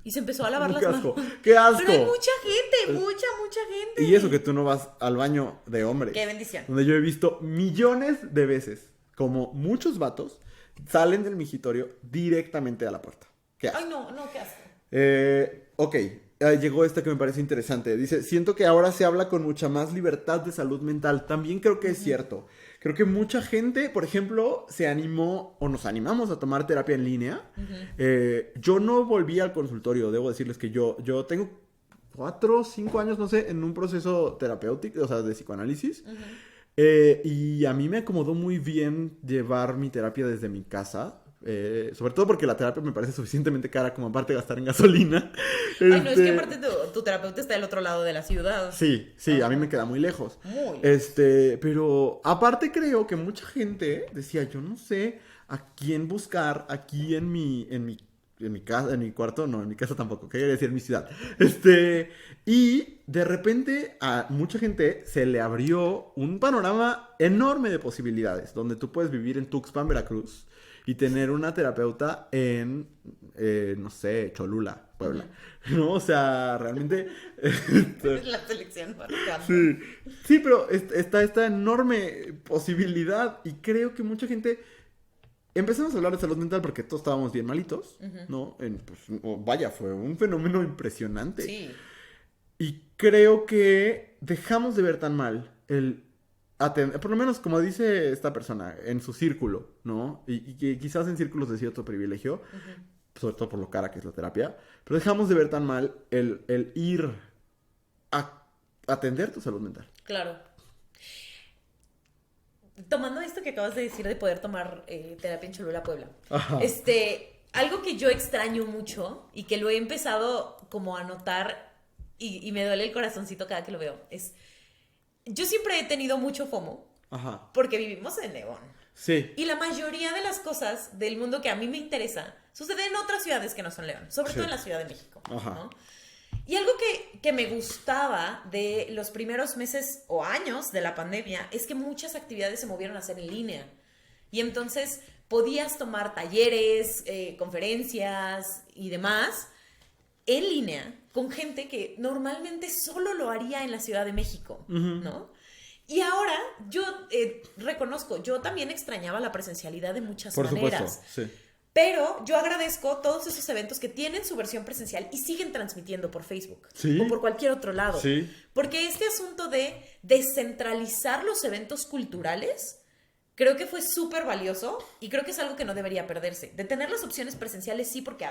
Y se empezó a lavar las manos. ¡Qué asco! Pero hay mucha gente, mucha gente. Y eso que tú no vas al baño de hombres. ¡Qué bendición! Donde yo he visto millones de veces como muchos vatos salen del migitorio directamente a la puerta. Ay, no, qué asco. Ok, llegó esta que me parece interesante. Dice, siento que ahora se habla con mucha más libertad de salud mental. También creo que es cierto. Creo que mucha gente, por ejemplo, se animó o nos animamos a tomar terapia en línea. Yo no volví al consultorio, debo decirles que yo tengo 4 o 5 años, no sé, en un proceso terapéutico, o sea, de psicoanálisis. Y a mí me acomodó muy bien llevar mi terapia desde mi casa. Sobre todo porque la terapia me parece suficientemente cara como aparte gastar en gasolina. Ay, no, es que aparte tu terapeuta está del otro lado de la ciudad. Sí, a mí me queda muy lejos. Muy. Pero aparte creo que mucha gente decía, yo no sé a quién buscar aquí en mi casa, en mi cuarto, no, en mi casa tampoco, quería decir en mi ciudad. Y de repente a mucha gente se le abrió un panorama enorme de posibilidades, donde tú puedes vivir en Tuxpan, Veracruz, y tener una terapeuta en, no sé, Cholula, Puebla. ¿No? O sea, realmente... Es la selección. Sí, pero está esta enorme posibilidad y creo que mucha gente... Empezamos a hablar de salud mental porque todos estábamos bien malitos, ¿no? Vaya, fue un fenómeno impresionante. Sí. Y creo que dejamos de ver tan mal por lo menos como dice esta persona, en su círculo, ¿no? Y que quizás en círculos de cierto privilegio, sobre todo por lo cara que es la terapia, pero dejamos de ver tan mal el ir a atender tu salud mental. Claro. Tomando esto que acabas de decir de poder tomar terapia en Cholula, Puebla. Ajá. Algo que yo extraño mucho y que lo he empezado como a notar y me duele el corazoncito cada que lo veo es... Yo siempre he tenido mucho FOMO. Ajá. Porque vivimos en León. Sí. Y la mayoría de las cosas del mundo que a mí me interesa sucede en otras ciudades que no son León. Sobre todo en la Ciudad de México. Ajá. ¿no? Y algo que me gustaba de los primeros meses o años de la pandemia es que muchas actividades se movieron a hacer en línea. Y entonces podías tomar talleres, conferencias y demás en línea con gente que normalmente solo lo haría en la Ciudad de México, ¿no? Y ahora yo reconozco, yo también extrañaba la presencialidad de muchas maneras. Por supuesto, sí. Pero yo agradezco todos esos eventos que tienen su versión presencial y siguen transmitiendo por Facebook. ¿Sí? O por cualquier otro lado. Sí. Porque este asunto de descentralizar los eventos culturales creo que fue súper valioso y creo que es algo que no debería perderse. De tener las opciones presenciales sí, porque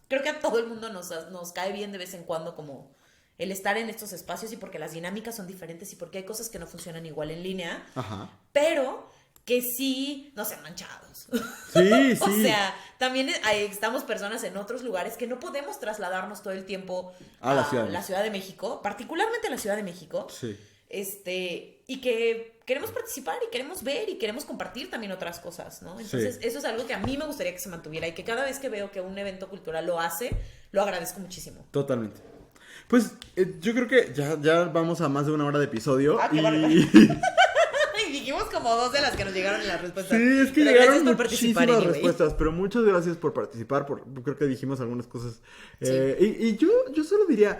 creo que a todo el mundo nos cae bien de vez en cuando como el estar en estos espacios y porque las dinámicas son diferentes y porque hay cosas que no funcionan igual en línea. Ajá. Pero que sí no sean manchados. Sí, O sí. sea, también estamos personas en otros lugares que no podemos trasladarnos todo el tiempo A la Ciudad de México, particularmente a la Ciudad de México. Sí. Y que queremos participar y queremos ver y queremos compartir también otras cosas, ¿no? Entonces, eso es algo que a mí me gustaría que se mantuviera y que cada vez que veo que un evento cultural lo hace, lo agradezco muchísimo. Totalmente. Pues yo creo que ya vamos a más de 1 hora de episodio. Qué bárbaro. Y dijimos como 2 de las que nos llegaron en las respuestas. Sí, es que Pero llegaron por participar, muchísimas anyway. respuestas, pero muchas gracias por participar, creo que dijimos algunas cosas. Sí. Y yo solo diría,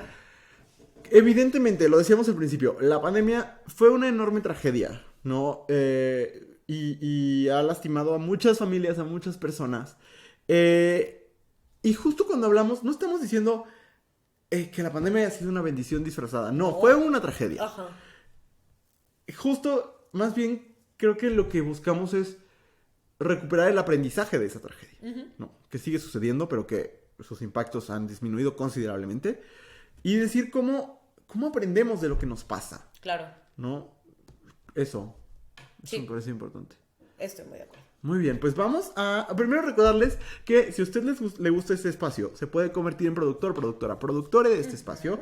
evidentemente, lo decíamos al principio, la pandemia fue una enorme tragedia, ¿no? Y ha lastimado a muchas familias, a muchas personas. Y justo cuando hablamos, no estamos diciendo que la pandemia haya sido una bendición disfrazada, no, fue una tragedia. Ajá. Justo, más bien, creo que lo que buscamos es recuperar el aprendizaje de esa tragedia, ¿no? Que sigue sucediendo, pero que sus impactos han disminuido considerablemente. Y decir cómo aprendemos de lo que nos pasa, Claro. ¿no? Eso Sí. me parece importante. Estoy muy de acuerdo. Muy bien, pues vamos a primero recordarles que si a usted le gusta este espacio, se puede convertir en productora de este espacio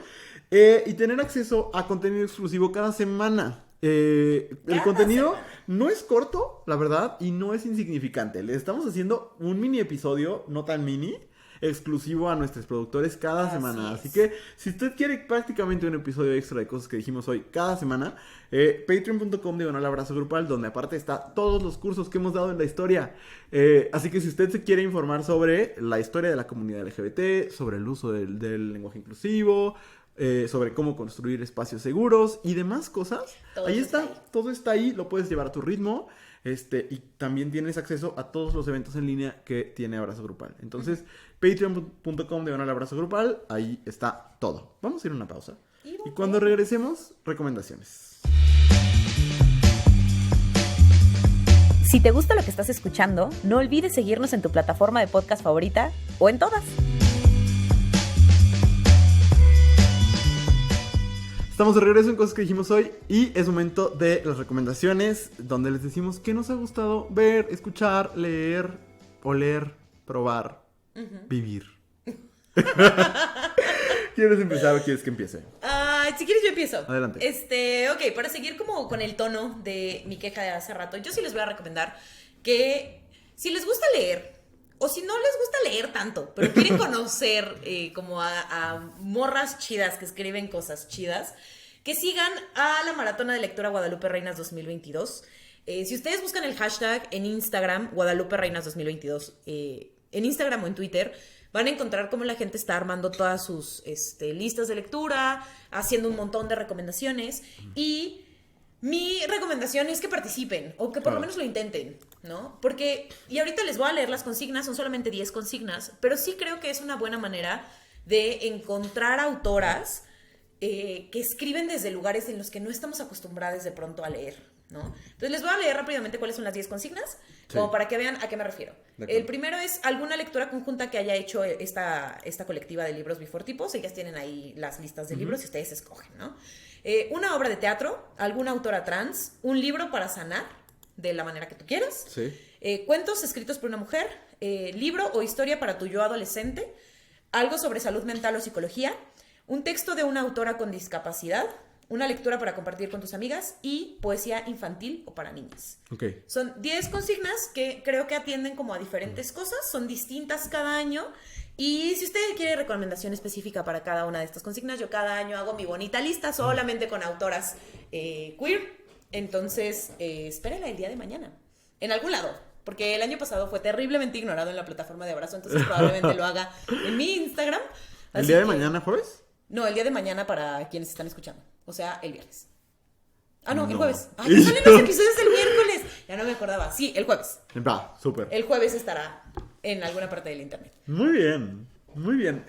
y tener acceso a contenido exclusivo cada semana. El contenido no es corto, la verdad, y no es insignificante. Le estamos haciendo un mini episodio, no tan mini, exclusivo a nuestros productores cada semana. Así que si usted quiere prácticamente un episodio extra de cosas que dijimos hoy cada semana, patreon.com/abrazo grupal, donde aparte está todos los cursos que hemos dado en la historia. Así que si usted se quiere informar sobre la historia de la comunidad LGBT, sobre el uso del lenguaje inclusivo, sobre cómo construir espacios seguros y demás cosas, ahí está, todo está ahí, lo puedes llevar a tu ritmo. Y también tienes acceso a todos los eventos en línea que tiene Abrazo Grupal. Entonces, patreon.com/abrazo grupal, ahí está todo. Vamos a ir a una pausa. Y cuando regresemos, recomendaciones. Si te gusta lo que estás escuchando, no olvides seguirnos en tu plataforma de podcast favorita o en todas. Estamos de regreso en Cosas que dijimos hoy y es momento de las recomendaciones donde les decimos qué nos ha gustado ver, escuchar, leer, oler, probar, vivir. ¿Quieres empezar o quieres que empiece? Si quieres yo empiezo. Adelante. Ok, para seguir como con el tono de mi queja de hace rato, yo sí les voy a recomendar que si les gusta leer, o si no les gusta leer tanto, pero quieren conocer como a morras chidas que escriben cosas chidas, que sigan a la Maratona de Lectura Guadalupe Reinas 2022. Si ustedes buscan el hashtag en Instagram, Guadalupe Reinas 2022, en Instagram o en Twitter, van a encontrar cómo la gente está armando todas sus listas de lectura, haciendo un montón de recomendaciones. Y mi recomendación es que participen, o que por lo menos lo intenten, ¿no? Porque, y ahorita les voy a leer las consignas, son solamente 10 consignas, pero sí creo que es una buena manera de encontrar autoras que escriben desde lugares en los que no estamos acostumbrados de pronto a leer, ¿no? Entonces les voy a leer rápidamente cuáles son las 10 consignas, como para que vean a qué me refiero. El primero es alguna lectura conjunta que haya hecho esta colectiva de libros Bifortipos. Ellas tienen ahí las listas de libros y ustedes escogen, ¿no? Una obra de teatro, alguna autora trans, un libro para sanar de la manera que tú quieras, cuentos escritos por una mujer, libro o historia para tu yo adolescente, algo sobre salud mental o psicología, un texto de una autora con discapacidad, una lectura para compartir con tus amigas y poesía infantil o para niñas. Okay. Son 10 consignas que creo que atienden como a diferentes cosas, son distintas cada año. Y si usted quiere recomendación específica para cada una de estas consignas, yo cada año hago mi bonita lista solamente con autoras queer. Entonces, espérenla el día de mañana, en algún lado. Porque el año pasado fue terriblemente ignorado en la plataforma de Abrazo, entonces probablemente lo haga en mi Instagram. ¿El día de mañana, jueves? No, el día de mañana para quienes están escuchando. O sea, el viernes. Ah, no, el jueves. Ay, ya salen los episodios del miércoles. Ya no me acordaba. Sí, el jueves. Va, súper. El jueves estará en alguna parte del internet. Muy bien, muy bien.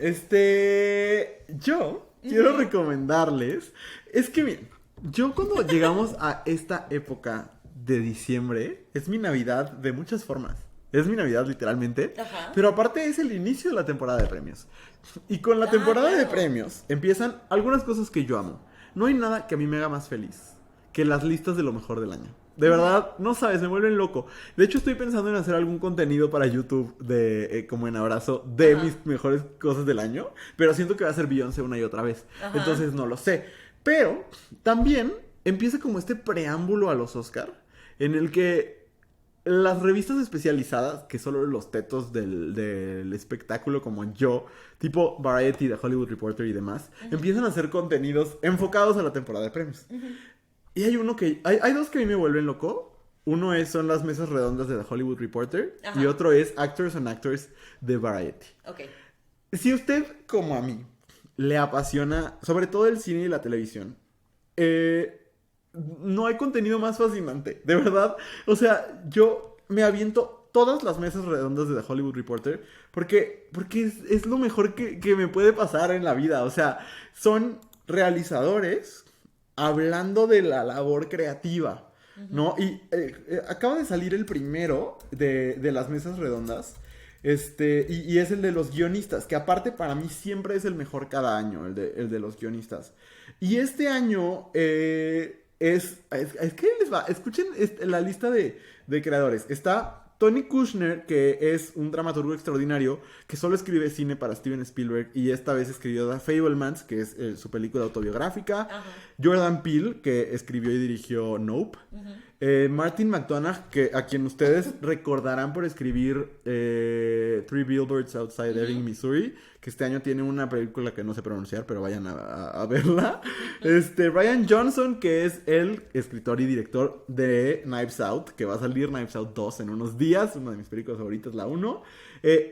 Yo quiero recomendarles. Es que miren, yo cuando llegamos a esta época de diciembre, es mi Navidad de muchas formas. Es mi Navidad literalmente. Ajá. Pero aparte es el inicio de la temporada de premios. Y con la temporada de premios empiezan algunas cosas que yo amo. No hay nada que a mí me haga más feliz que las listas de lo mejor del año. De verdad, no sabes, me vuelven loco. De hecho, estoy pensando en hacer algún contenido para YouTube de como en Abrazo de mis mejores cosas del año. Pero siento que va a ser Beyoncé una y otra vez. Entonces no lo sé. Pero también empieza como este preámbulo a los Oscar, en el que las revistas especializadas, que solo los tetos del espectáculo como yo, tipo Variety, The Hollywood Reporter y demás, empiezan a hacer contenidos enfocados a la temporada de premios. Y hay dos que a mí me vuelven loco. Uno son las mesas redondas de The Hollywood Reporter y otro es Actors on Actors de Variety. Okay. Si usted, como a mí, le apasiona sobre todo el cine y la televisión, no hay contenido más fascinante, de verdad. O sea, yo me aviento todas las mesas redondas de The Hollywood Reporter porque es lo mejor que me puede pasar en la vida. O sea, son realizadores hablando de la labor creativa, ¿no? Y acaba de salir el primero de las mesas redondas. Y es el de los guionistas, que aparte para mí siempre es el mejor cada año, el de los guionistas. Y este año es que les va, escuchen la lista de creadores. Está Tony Kushner, que es un dramaturgo extraordinario, que solo escribe cine para Steven Spielberg, y esta vez escribió The Fabelmans, que es su película autobiográfica. Jordan Peele, que escribió y dirigió Nope. Martin McDonagh, a quien ustedes recordarán por escribir Three Billboards Outside Ebbing, Missouri, que este año tiene una película que no sé pronunciar, pero vayan a verla. Rian Johnson, que es el escritor y director de Knives Out, que va a salir Knives Out 2 en unos días, una de mis películas favoritas, la 1.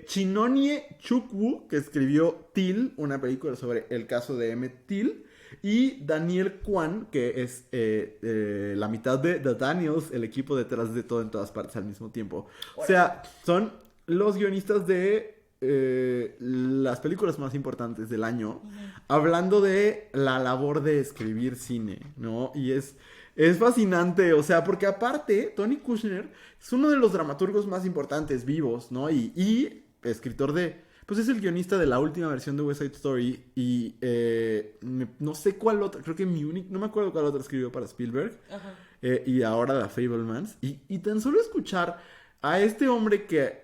Chinonye Chukwu, que escribió Till, una película sobre el caso de Emmett Till. Y Daniel Kwan, que es la mitad de The Daniels, el equipo detrás de Todo en Todas Partes al mismo tiempo. O sea, son los guionistas de las películas más importantes del año, hablando de la labor de escribir cine, ¿no? Y es fascinante, o sea, porque aparte, Tony Kushner es uno de los dramaturgos más importantes vivos, ¿no? Y escritor pues es el guionista de la última versión de West Side Story y no sé cuál otra, creo que Munich, no me acuerdo cuál otra escribió para Spielberg. Y ahora The Fabelmans. Y tan solo escuchar a este hombre que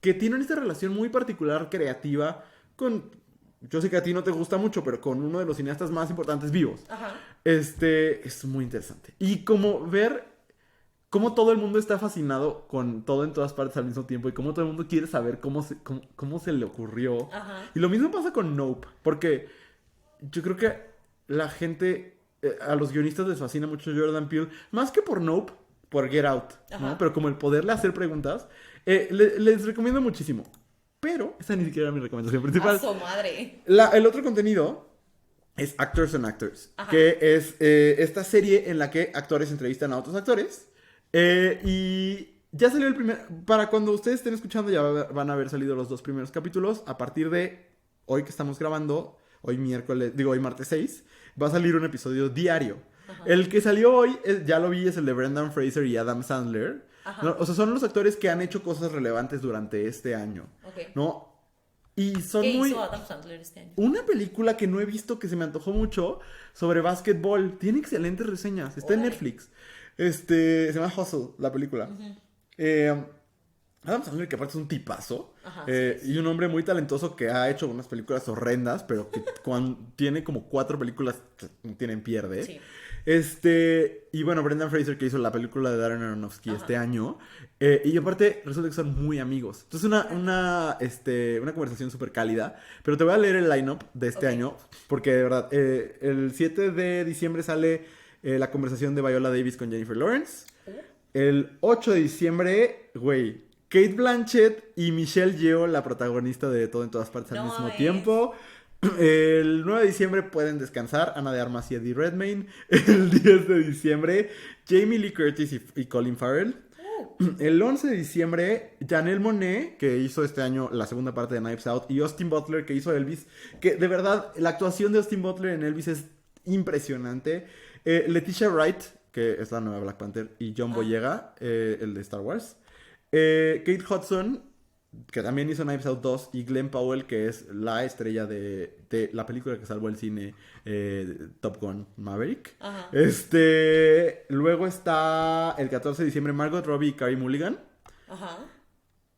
tiene esta relación muy particular, creativa, yo sé que a ti no te gusta mucho, pero con uno de los cineastas más importantes vivos. Es muy interesante. Y como ver cómo todo el mundo está fascinado con Todo en Todas Partes al mismo tiempo y cómo todo el mundo quiere saber cómo se le ocurrió. Y lo mismo pasa con Nope, porque yo creo que la gente, a los guionistas les fascina mucho Jordan Peele, más que por Nope, por Get Out, ¿no? Pero como el poderle hacer preguntas, les recomiendo muchísimo. Pero esa ni siquiera era mi recomendación principal. ¡A su madre! El otro contenido es Actors on Actors, que es esta serie en la que actores entrevistan a otros actores. Y ya salió el primer... Para cuando ustedes estén escuchando ya van a haber salido los 2 primeros capítulos. A partir de hoy que estamos grabando, hoy martes 6, va a salir un episodio diario. Ajá. El que salió hoy, ya lo vi, es el de Brendan Fraser y Adam Sandler. ¿No? O sea, son los actores que han hecho cosas relevantes durante este año. Okay. ¿No? Y son ¿Qué hizo Adam Sandler este año? Una película que no he visto, que se me antojó mucho, sobre básquetbol. Tiene excelentes reseñas. Está en Netflix. Se llama Hustle, la película. Adam Sandler, que aparte es un tipazo. Ajá, sí. Y un hombre muy talentoso que ha hecho unas películas horrendas, pero que tiene como 4 películas que no tienen pierde. Sí. Y bueno, Brendan Fraser, que hizo la película de Darren Aronofsky este año. Y aparte, resulta que son muy amigos. Entonces, una conversación súper cálida. Pero te voy a leer el line-up de este año. Porque, de verdad, el 7 de diciembre sale la conversación de Viola Davis con Jennifer Lawrence. El 8 de diciembre, Cate Blanchett y Michelle Yeoh, la protagonista de Todo en Todas Partes al mismo tiempo. El 9 de diciembre pueden descansar Ana de Armas y Eddie Redmayne. El 10 de diciembre Jamie Lee Curtis y Colin Farrell. El 11 de diciembre Janelle Monáe, que hizo este año la segunda parte de Knives Out, y Austin Butler, que hizo Elvis. Que de verdad, la actuación de Austin Butler en Elvis es impresionante. Letitia Wright, que es la nueva Black Panther, y John Boyega, el de Star Wars. Kate Hudson, que también hizo Knives Out 2, y Glenn Powell, que es la estrella de la película que salvó el cine, Top Gun Maverick. Ajá. Luego está el 14 de diciembre Margot Robbie y Carey Mulligan. Ajá.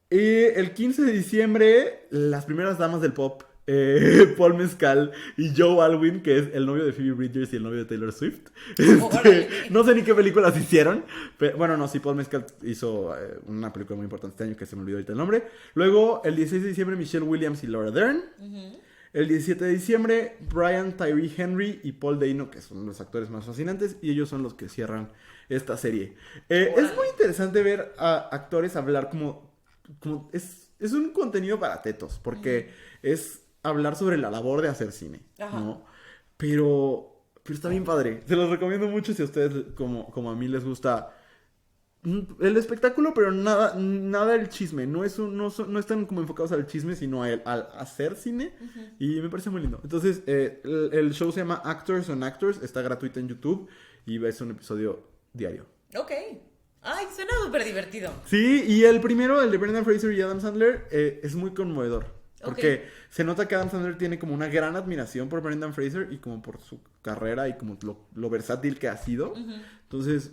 Y el 15 de diciembre, las primeras damas del pop, Paul Mescal y Joe Alwyn, que es el novio de Phoebe Bridgers y el novio de Taylor Swift. No sé ni qué películas hicieron, pero bueno, no, sí, Paul Mescal hizo una película muy importante este año que se me olvidó ahorita el nombre. Luego, el 16 de diciembre, Michelle Williams y Laura Dern. El 17 de diciembre, Brian Tyree Henry y Paul Dano, que son los actores más fascinantes, y ellos son los que cierran esta serie. Es muy interesante ver a actores hablar como es un contenido para tetos, porque es hablar sobre la labor de hacer cine, ¿no? Pero está bien padre. Se los recomiendo mucho si a ustedes, como a mí, les gusta el espectáculo, pero nada el chisme. No están como enfocados al chisme, sino al hacer cine. Y me parece muy lindo. Entonces, el show se llama Actors on Actors. Está gratuito en YouTube y ves un episodio diario. Ok. Ay, suena súper divertido. Sí, y el primero, el de Brendan Fraser y Adam Sandler, es muy conmovedor. Porque se nota que Adam Sandler tiene como una gran admiración por Brendan Fraser y como por su carrera y como lo versátil que ha sido. Entonces,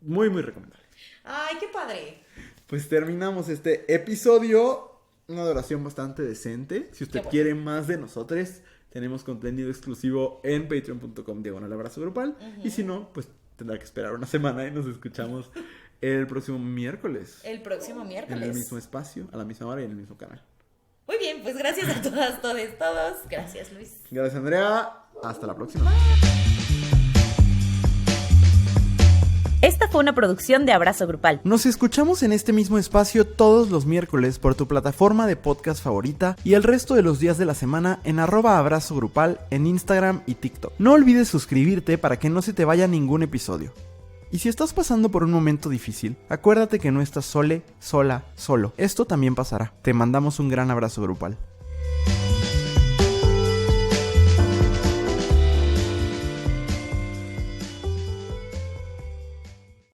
muy, muy recomendable. ¡Ay, qué padre! Pues terminamos este episodio. Una duración bastante decente. Si usted quiere más de nosotros, tenemos contenido exclusivo en patreon.com/abrazo grupal. Y si no, pues tendrá que esperar una semana y nos escuchamos el próximo miércoles. El próximo miércoles. En el mismo espacio, a la misma hora y en el mismo canal. Muy bien, pues gracias a todas, todos. Gracias, Luis. Gracias, Andrea. Hasta la próxima. Esta fue una producción de Abrazo Grupal. Nos escuchamos en este mismo espacio todos los miércoles por tu plataforma de podcast favorita y el resto de los días de la semana en @abrazogrupal en Instagram y TikTok. No olvides suscribirte para que no se te vaya ningún episodio. Y si estás pasando por un momento difícil, acuérdate que no estás solo. Esto también pasará. Te mandamos un gran abrazo grupal.